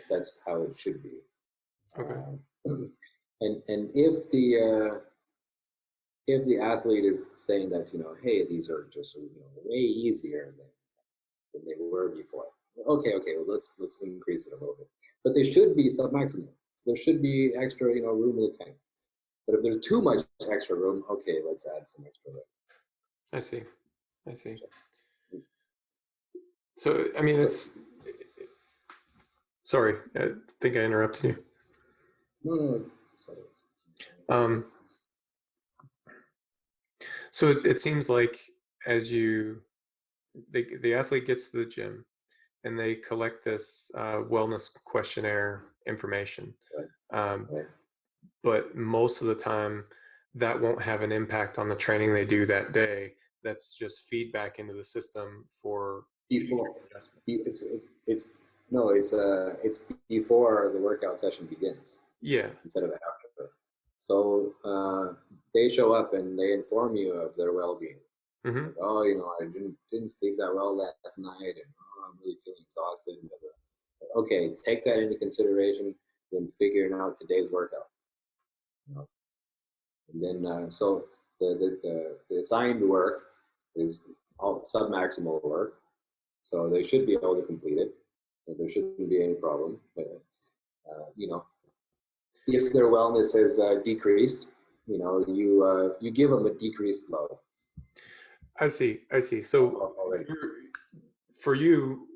that's how it should be. Okay. And if the athlete is saying that, hey, these are just way easier than they were before, okay, well, let's increase it a little bit, but they should be submaximal. There should be extra room in the tank. But if there's too much extra room, okay, let's add some extra room. I see. So, I mean, sorry, I think I interrupted you. No, sorry. So it seems like as the athlete gets to the gym and they collect this wellness questionnaire information. Right. But most of the time that won't have an impact on the training they do that day. That's just feedback into the system for before it's before the workout session begins. Yeah. Instead of after. So they show up and they inform you of their well-being. Mm-hmm. Like, oh, I didn't sleep that well last night, and I'm really feeling exhausted. Okay, take that into consideration when figuring out today's workout. And then so the assigned work is all submaximal work, so they should be able to complete it. There shouldn't be any problem. But, if their wellness has decreased, you give them a decreased load. I see. So for you,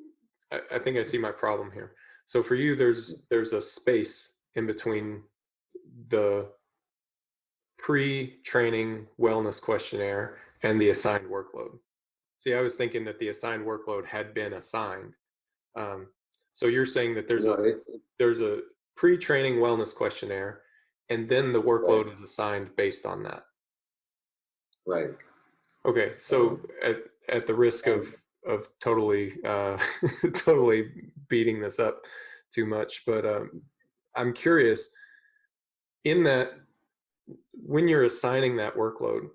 I think I see my problem here. So for you, there's a space in between the pre-training wellness questionnaire and the assigned workload. See, I was thinking that the assigned workload had been assigned. So you're saying that there's a pre-training wellness questionnaire, and then the workload is assigned based on that. Right. Okay. So at the risk of totally totally beating this up too much, but I'm curious, in that, when you're assigning that workload,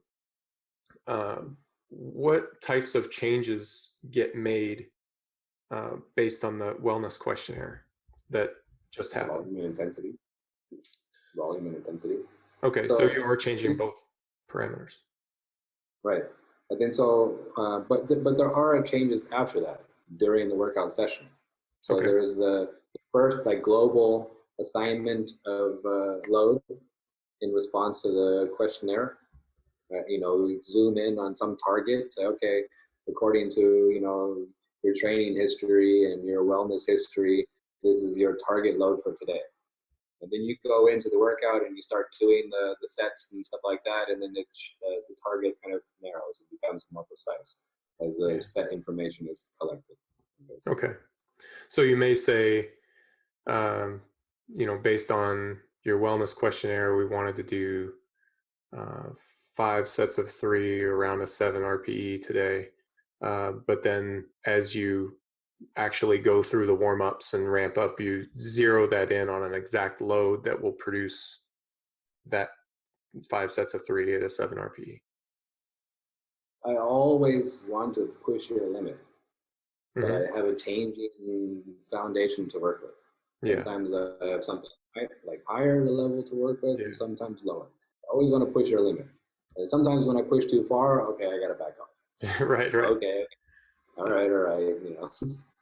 what types of changes get made based on the wellness questionnaire that just happened? Volume and intensity. Okay, so you are changing both parameters. Right. But then but there are changes after that during the workout session. So there is the first global assignment of load in response to the questionnaire. We zoom in on some target. Say, okay, according to your training history and your wellness history, this is your target load for today. And then you go into the workout and you start doing the sets and stuff like that, and then the target kind of narrows. It becomes more precise as the set information is collected. Okay. So you may say, based on your wellness questionnaire, we wanted to do 5 sets of 3 around a 7 RPE today. But then as you actually go through the warm-ups and ramp up, you zero that in on an exact load that will produce that 5 sets of 3 at a 7 RPE. I always want to push your limit, but Mm-hmm. I have a changing foundation to work with. Yeah. Sometimes I have something like higher level to work with, Yeah. and sometimes lower. I always want to push your limit. And sometimes when I push too far, okay, I gotta back off. Right. Okay, all right, you know.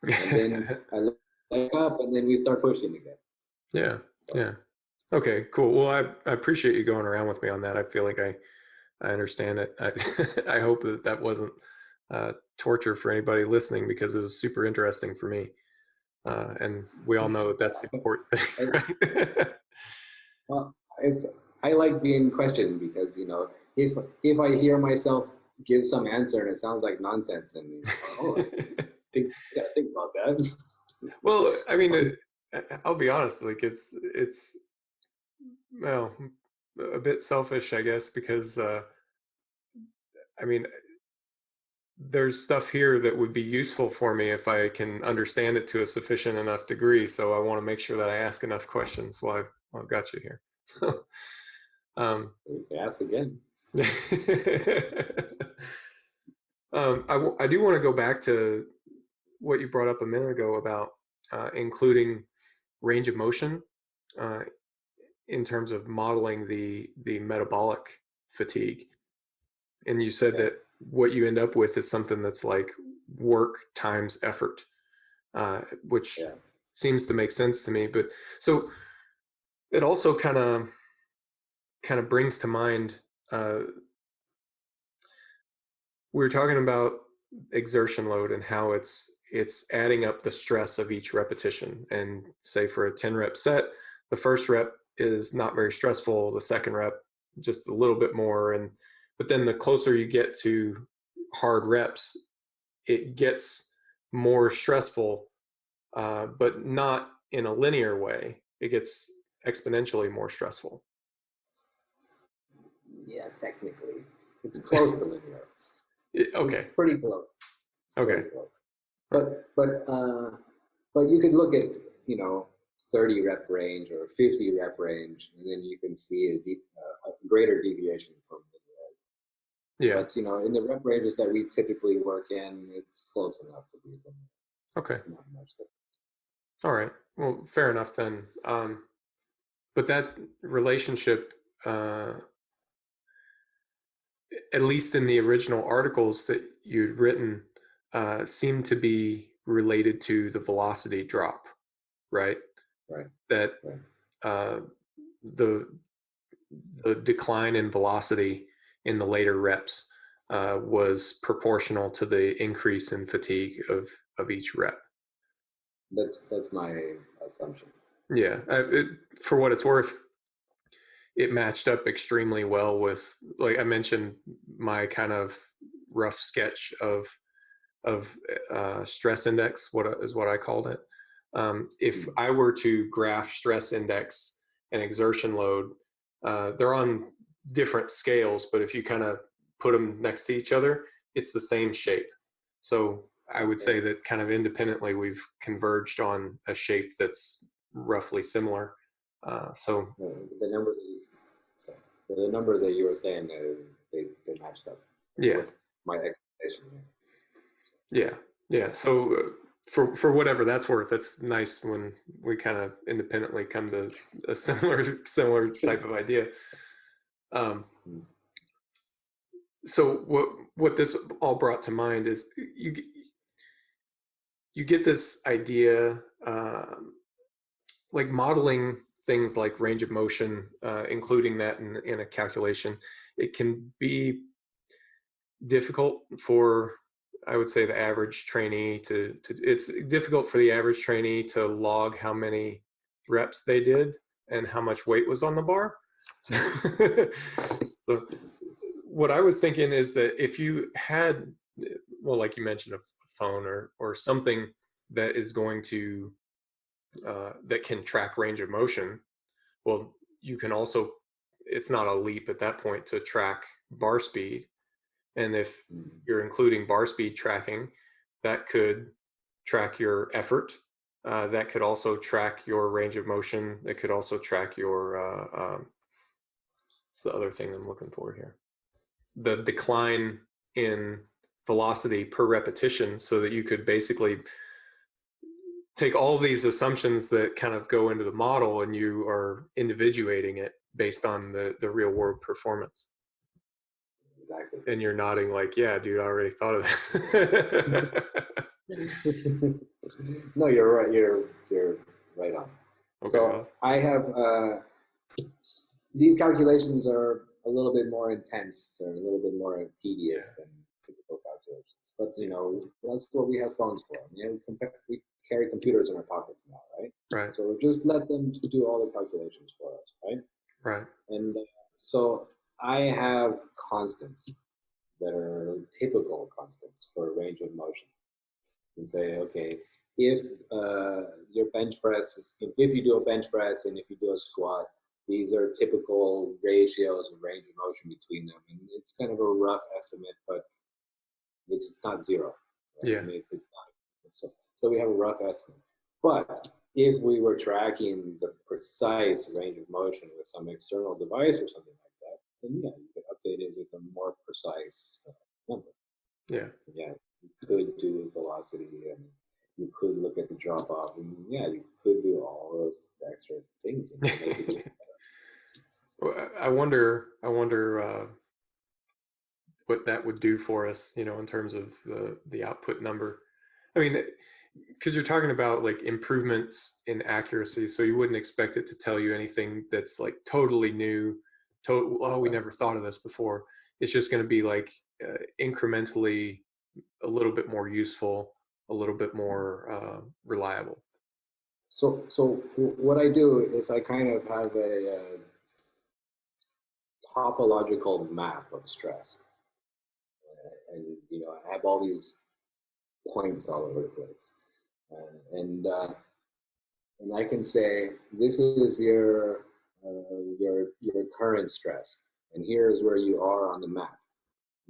And then I look back up, and then we start pushing again. Yeah. So. Yeah. Okay, cool. Well, I appreciate you going around with me on that. I feel like I understand it. I hope that wasn't torture for anybody listening, because it was super interesting for me. And we all know that's the important thing, right? Well, I like being questioned, because, you know, if I hear myself give some answer and it sounds like nonsense, then think about that. Well, I mean, I'll be honest. Like it's well, a bit selfish, I guess, because I mean, there's stuff here that would be useful for me if I can understand it to a sufficient enough degree. So I want to make sure that I ask enough questions while I've got you here. So, You can ask again. I do want to go back to what you brought up a minute ago about including range of motion in terms of modeling the metabolic fatigue. And you said that what you end up with is something that's like work times effort, which seems to make sense to me. But so it also kind of brings to mind, we were talking about exertion load and how it's adding up the stress of each repetition. And say for a 10 rep set, the first rep is not very stressful, the second rep just a little bit more, but then the closer you get to hard reps, it gets more stressful, but not in a linear way. It gets exponentially more stressful. Yeah, technically, it's close to linear. Okay. It's pretty close. Okay. Pretty close. But you could look at, you know, 30 rep range or 50 rep range, and then you can see a greater deviation from linear. Yeah. But, you know, in the rep ranges that we typically work in, it's close enough to be linear. Okay. It's not much different. All right. Well, fair enough then. But that relationship, at least in the original articles that you'd written, seemed to be related to the velocity drop, right? Right. That the decline in velocity in the later reps was proportional to the increase in fatigue of each rep. That's my assumption. Yeah. For what it's worth, it matched up extremely well with, like I mentioned, my kind of rough sketch of stress index, what I called it. If I were to graph stress index and exertion load, they're on different scales, but if you kind of put them next to each other, it's the same shape. So I would say that kind of independently, we've converged on a shape that's roughly similar. So the numbers that you were saying, they matched up. Yeah. With my expectation. Yeah. So for whatever that's worth, it's nice when we kind of independently come to a similar type of idea. So what this all brought to mind is you get this idea, like modeling things like range of motion, including that in a calculation. It can be difficult for, I would say, the average trainee to it's difficult for the average trainee to log how many reps they did and how much weight was on the bar. So what I was thinking is that if you had, well, like you mentioned, a phone or something that is going to that can track range of motion, well, you can also, it's not a leap at that point to track bar speed. And if you're including bar speed tracking, that could track your effort. That could also track your range of motion. It could also track your, it's the other thing I'm looking for here, the decline in velocity per repetition, so that you could basically take all these assumptions that kind of go into the model, and you are individuating it based on the real world performance. Exactly. And you're nodding like, yeah, dude, I already thought of that. No, you're right. You're right on. Okay, so awesome. I have these calculations are a little bit more intense or a little bit more tedious than typical calculations. But that's what we have phones for. We carry computers in our pockets now, right? Right. So just let them do all the calculations for us, right? Right. And so I have constants that are typical constants for a range of motion. And say, okay, if your bench press, if you do a bench press and if you do a squat, these are typical ratios and range of motion between them. And it's kind of a rough estimate, but it's not zero. Right? Yeah. I mean, it's not. So we have a rough estimate. But if we were tracking the precise range of motion with some external device or something like that, then yeah, you could update it with a more precise number. Yeah. Yeah, you could do velocity, and you could look at the drop off, and yeah, you could do all those extra things and make it better. Well, I wonder what that would do for us, in terms of the output number. I mean, because you're talking about like improvements in accuracy, so you wouldn't expect it to tell you anything that's like totally new. We never thought of this before. It's just going to be like incrementally a little bit more useful, a little bit more reliable. So what I do is I kind of have a topological map of stress, and I have all these points all over the place, and I can say this is your current stress, and here's where you are on the map.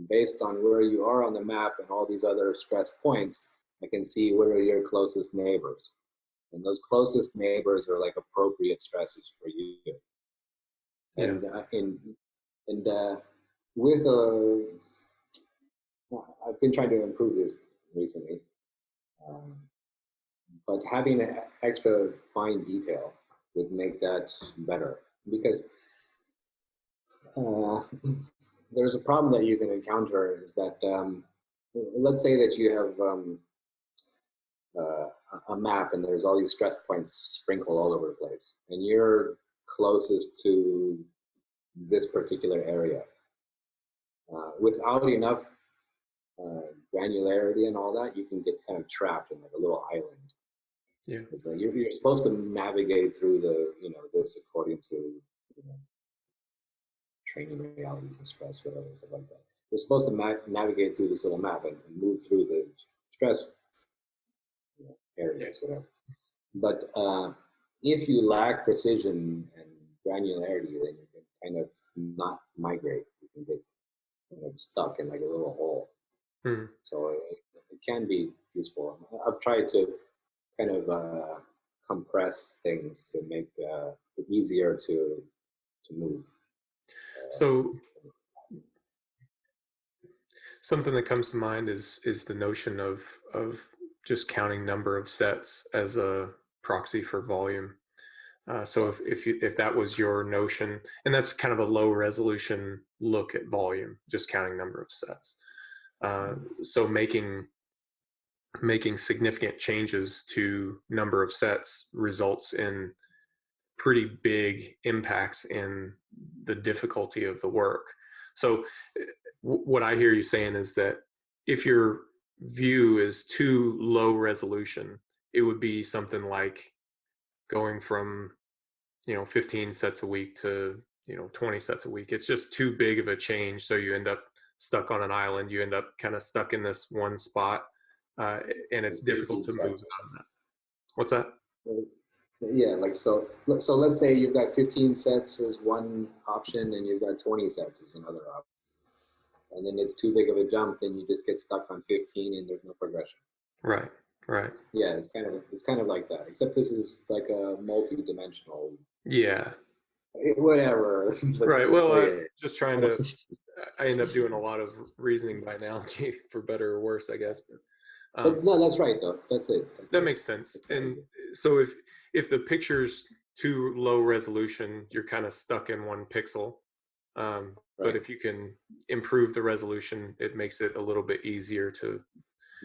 Based on where you are on the map and all these other stress points, I can see what are your closest neighbors. And those closest neighbors are like appropriate stresses for you. And with I've been trying to improve this recently, but having an extra fine detail would make that better, because there's a problem that you can encounter is that let's say that you have a map and there's all these stress points sprinkled all over the place, and you're closest to this particular area. Without enough granularity and all that, you can get kind of trapped in like a little island. Yeah. So you're supposed to navigate through this according to training realities and stress, whatever, stuff like that. You're supposed to navigate through this little map and move through the stress areas, whatever. But if you lack precision and granularity, then you can kind of not migrate. You can get kind of stuck in like a little hole. So it can be useful. I've tried to kind of compress things to make it easier to move. So something that comes to mind is the notion of just counting number of sets as a proxy for volume. So if that was your notion, and that's kind of a low resolution look at volume, just counting number of sets. So making significant changes to number of sets results in pretty big impacts in the difficulty of the work. So what I hear you saying is that if your view is too low resolution, it would be something like going from 15 sets a week to 20 sets a week. It's just too big of a change, so you end up stuck on an island. You end up kind of stuck in this one spot, and it's difficult to move out of that. What's that? Yeah, like so let's say you've got 15 sets as one option and you've got 20 sets as another option. and then it's too big of a jump, then you just get stuck on 15 and there's no progression. Right. Yeah, it's kind of like that, except this is like a multi-dimensional. Yeah. Whatever. Right. Well, Yeah. just trying to. I end up doing a lot of reasoning by analogy, for better or worse, I guess. But no, that's right though. That's it. That makes sense. And so if the picture's too low resolution, you're kind of stuck in 1 pixel. But if you can improve the resolution, it makes it a little bit easier to.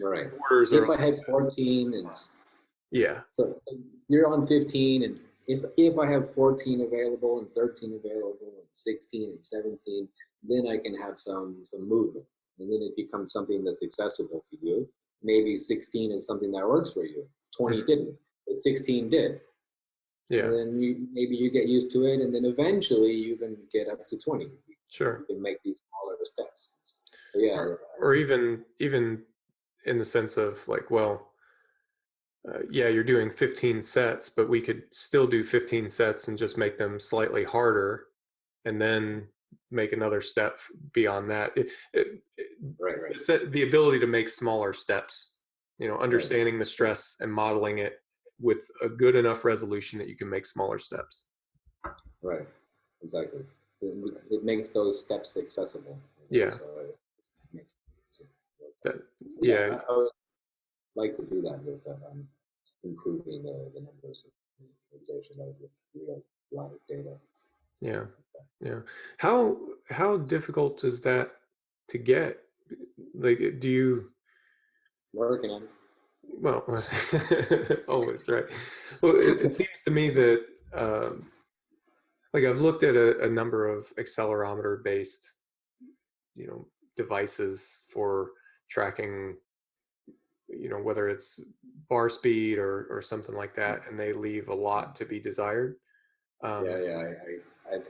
Right. Borders if I had 14 and so you're on 15, and if I have 14 available and 13 available and 16 and 17, then I can have some movement, and then it becomes something that's accessible to you. Maybe 16 is something that works for you. 20 didn't, but 16 did. Yeah. And then maybe you get used to it, and then eventually you can get up to 20. Sure. You can make these smaller steps. So yeah. Or even in the sense of like, well, yeah, you're doing 15 sets, but we could still do 15 sets and just make them slightly harder, and then make another step beyond that. Right. The ability to make smaller steps, understanding the stress and modeling it with a good enough resolution that you can make smaller steps. Right. Exactly. It makes those steps accessible. Yeah. So it makes yeah. I would like to do that with improving the numbers of exertion with real live data. Yeah. How difficult is that to get? Like, do you working on it? Well, always, right. Well, it seems to me that like I've looked at a number of accelerometer based devices for tracking whether it's bar speed or something like that, and they leave a lot to be desired. I've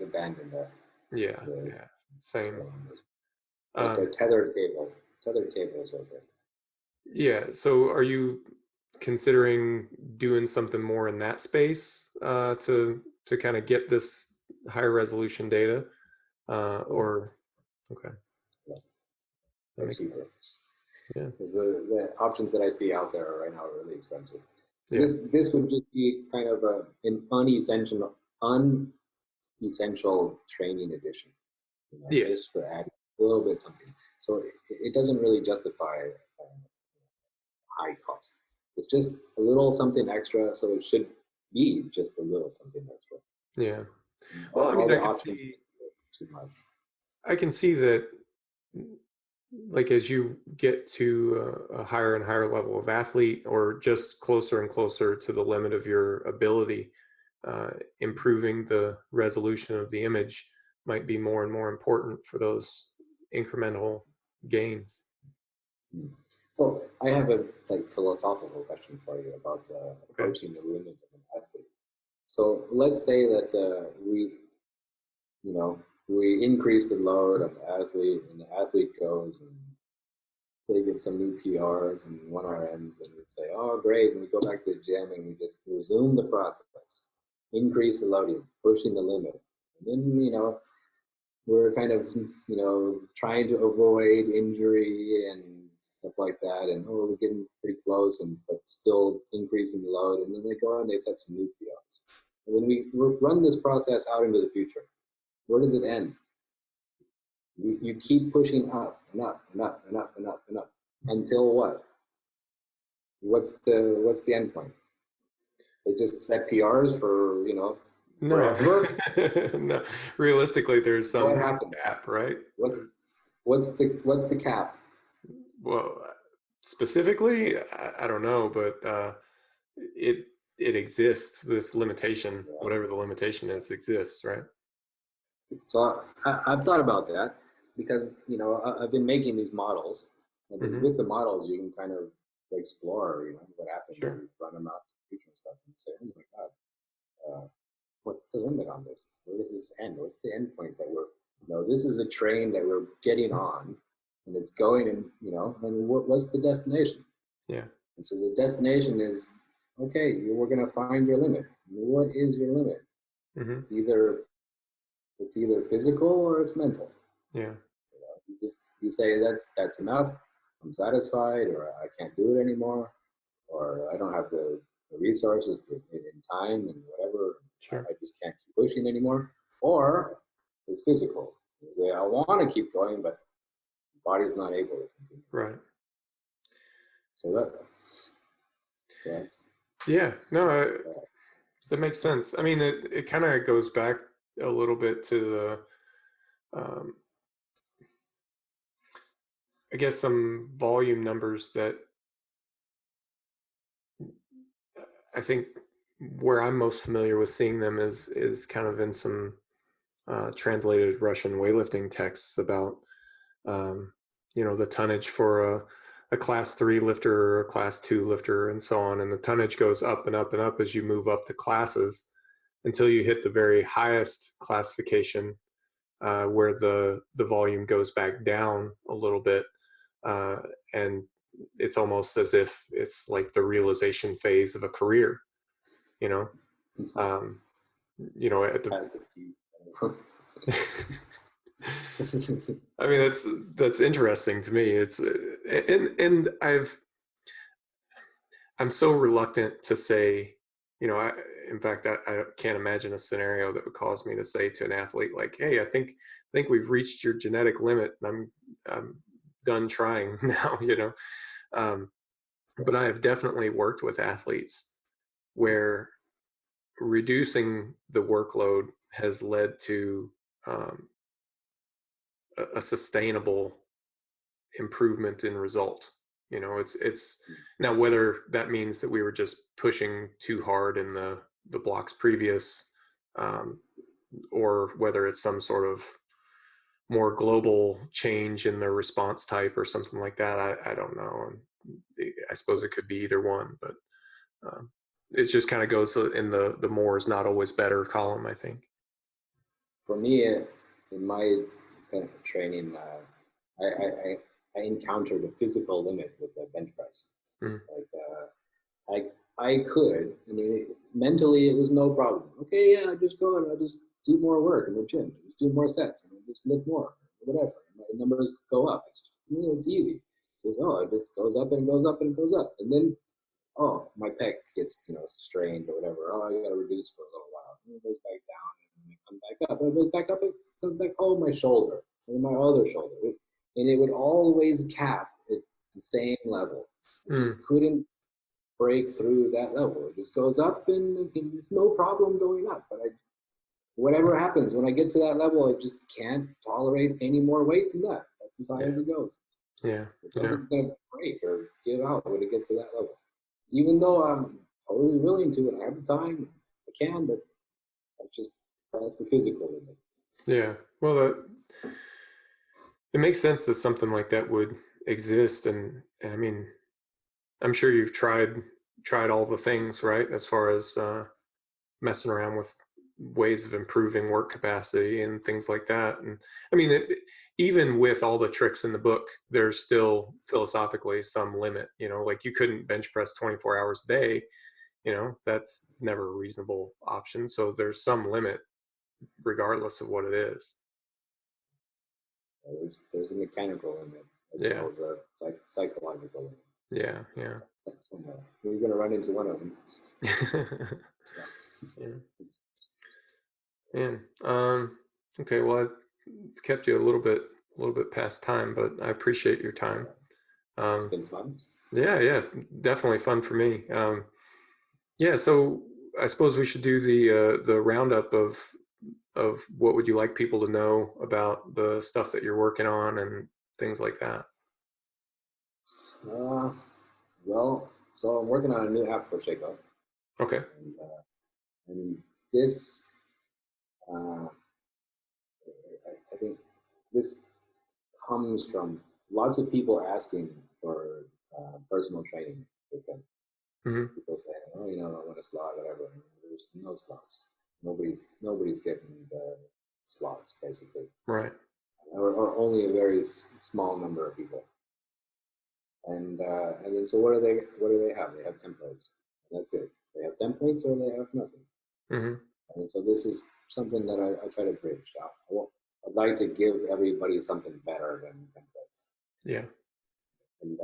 abandoned that. Yeah, same. Like a tethered cable is okay. Yeah, so are you considering doing something more in that space to kind of get this higher resolution data, or okay? Yeah, cheaper. Yeah, because the options that I see out there right now are really expensive. Yeah. This would just be kind of an unessential training edition. Just for adding a little bit something. So it doesn't really justify high cost. It's just a little something extra, so it should be just a little something extra. Yeah. Well, all the options too much. I can see that, like, as you get to a higher and higher level of athlete, or just closer and closer to the limit of your ability, improving the resolution of the image might be more and more important for those incremental gains. So I have a philosophical question for you about approaching the limit of an athlete. So let's say that we increase the load of the athlete, and the athlete goes and they get some new PRs and 1RMs, and we say, oh, great, and we go back to the gym and we just resume the process, increase the loading, pushing the limit. And then, we're kind of, trying to avoid injury and stuff like that, and we're getting pretty close, but still increasing the load, and then they go and they set some new PRs. And when we run this process out into the future, where does it end? You keep pushing up and up and up and up and up and up until what? What's the end point? They just set PRs for forever? No. Realistically, there's some What happens? Cap, right? What's the cap? Well, specifically, I don't know, but it exists. This limitation, whatever the limitation is, exists, right? So I've thought about that, because I've been making these models, and with the models you can kind of explore what happens. Sure. You run them out to the future and stuff, and say, oh my god, what's the limit on this? Where does this end? What's the end point that this is a train that we're getting on, and it's going, and and what's the destination? Yeah. And so the destination is, okay, we're going to find your limit. What is your limit? It's either physical or it's mental. Yeah. You You say that's enough. I'm satisfied, or I can't do it anymore, or I don't have the resources in time and whatever. Sure. I just can't keep pushing anymore. Or it's physical. You say, I want to keep going, but the body's not able to continue. Right. So that's that makes sense. I mean, it kind of goes back a little bit to the I guess some volume numbers that I think where I'm most familiar with seeing them is kind of in some translated Russian weightlifting texts about the tonnage for a class 3 lifter or a class 2 lifter and so on, and the tonnage goes up and up and up as you move up the classes until you hit the very highest classification, where the volume goes back down a little bit, and it's almost as if it's like the realization phase of a career, at the I mean, that's interesting to me. It's and I'm so reluctant to say, in fact, I can't imagine a scenario that would cause me to say to an athlete like, "Hey, I think we've reached your genetic limit. I'm done trying now." But I have definitely worked with athletes where reducing the workload has led to a sustainable improvement in result. It's now whether that means that we were just pushing too hard in the blocks previous, or whether it's some sort of more global change in the response type or something like that. I don't know. I suppose it could be either one, but it just kind of goes in the more is not always better column, I think. For me, in my kind of training, I encountered a physical limit with the bench press. I could, mentally it was no problem. Okay, yeah, just go and I'll just do more work in the gym, just do more sets, and just lift more, whatever. The numbers go up. It's easy. It just goes up and goes up and goes up, and then my pec gets strained or whatever. I got to reduce for a little while. And it goes back down and it comes back up. It goes back up. It comes back. My shoulder and my other shoulder, and it would always cap at the same level. It just couldn't break through that level. It just goes up, and it's no problem going up. But whatever happens when I get to that level, I just can't tolerate any more weight than that. That's as high as it goes. Yeah. Something's gonna break or give out when it gets to that level. Even though I'm totally willing to and I have the time, I can, but that's the physical limit. Yeah. Well, it makes sense that something like that would exist, and I mean, I'm sure you've tried all the things, right, as far as messing around with ways of improving work capacity and things like that. And I mean, even with all the tricks in the book, there's still philosophically some limit. Like you couldn't bench press 24 hours a day. That's never a reasonable option. So there's some limit, regardless of what it is. There's a mechanical limit as well as a psychological limit. Yeah. Somewhere. You're going to run into one of them. Okay. Well, I've kept you a little bit past time, but I appreciate your time. It's been fun. Yeah, definitely fun for me. So I suppose we should do the roundup of what would you like people to know about the stuff that you're working on and things like that. Well, so I'm working on a new app for Shakeout. Okay. And this, I think this comes from lots of people asking for personal training with them. Mm-hmm. People say, I want a slot, whatever. There's no slots. Nobody's getting the slots, basically. Right. Or only a very small number of people. And then so what do they have? They have templates. That's it. They have templates or they have nothing. Mm-hmm. And so this is something that I try to bridge out. I'd like to give everybody something better than templates. Yeah. And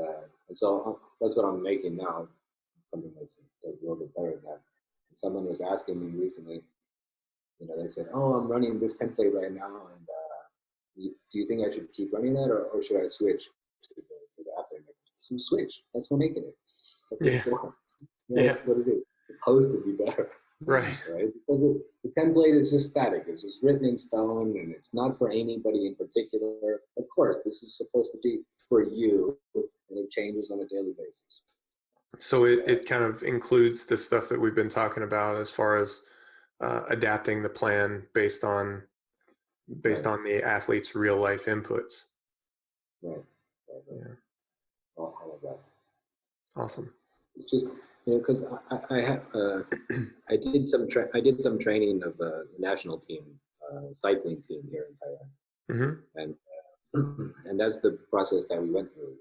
so that's what I'm making now, something that does a little bit better than that. And someone was asking me recently, they said, "Oh, I'm running this template right now, and do you think I should keep running that, or should I switch to the after?" So switch. That's what making it. That's what it's for. That's what it is. It's supposed to be better. Right. Because the template is just static. It's just written in stone, and it's not for anybody in particular. Of course, this is supposed to be for you, and it changes on a daily basis. So it kind of includes the stuff that we've been talking about as far as adapting the plan based on the athlete's real life inputs. Right. Yeah. All of that. Awesome. It's just because I have I did some training of a national team, cycling team here in Thailand, and that's the process that we went through.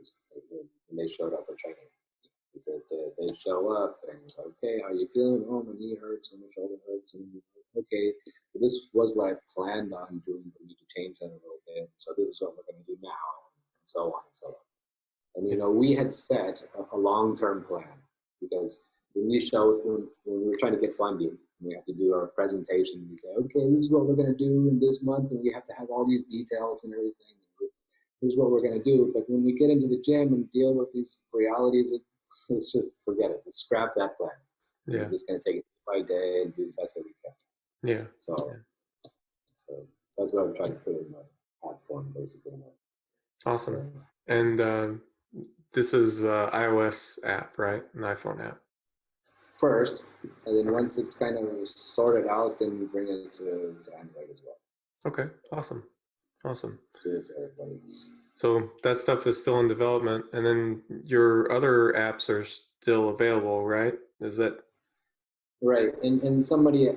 When they showed up for training, they said they show up and it's like, "Okay, how are you feeling?" "Oh, my knee hurts and my shoulder hurts." And okay, this was what I planned on doing. We need to change that a little bit. So this is what we're going to do now, and so on and so on. And we had set a long-term plan, because when we were trying to get funding, we have to do our presentation. We say, "Okay, this is what we're going to do in this month, and we have to have all these details and everything. Here's what we're going to do." But when we get into the gym and deal with these realities, it's just forget it. Just scrap that plan. Yeah. We're just going to take it day by day and do the best that we can. Yeah. So that's what I'm trying to put in my platform, basically. Awesome. And this is iOS app, right? An iPhone app. First, and then once it's kind of sorted out, then we bring it to Android as well. Okay. Awesome. To everybody. So that stuff is still in development, and then your other apps are still available, right? Is that right? And somebody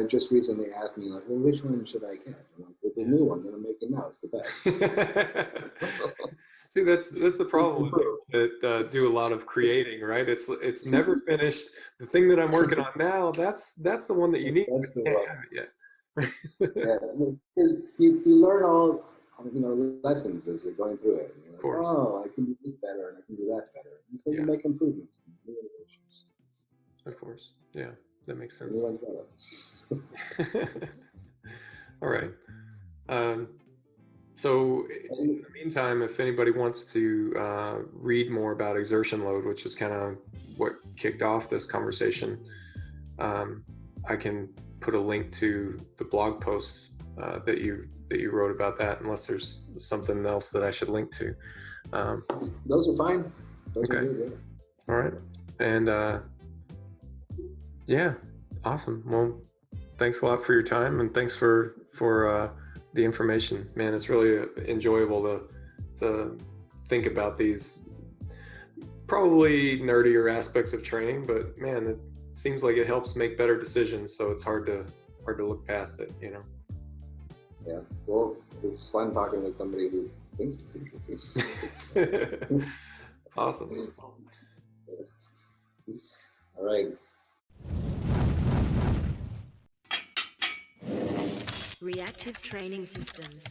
just recently asked me, like, "Well, which one should I get?" I'm like, "With the new one that I'm making now, it's the best." See, that's the problem with things that do a lot of creating, right? It's never finished. The thing that I'm working on now, that's the one that you need. That's the can't have it yet. Yeah, because you learn all lessons as you're going through it. And you're like, Of course. "Oh, I can do this better, and I can do that better," and so you make improvements, and new innovations. Of course, yeah, that makes sense. New one's better. All right. So in the meantime, if anybody wants to read more about exertion load, which is kind of what kicked off this conversation, I can put a link to the blog posts that you wrote about that, unless there's something else that I should link to. Those are fine. Those okay. Are good, yeah. All right. And yeah, awesome. Well, thanks a lot for your time, and thanks for the information, man. It's really enjoyable to think about these probably nerdier aspects of training, but man, it seems like it helps make better decisions. So it's hard to look past it, Yeah. Well, it's fun talking with somebody who thinks it's interesting. Awesome. All right. Reactive Training Systems.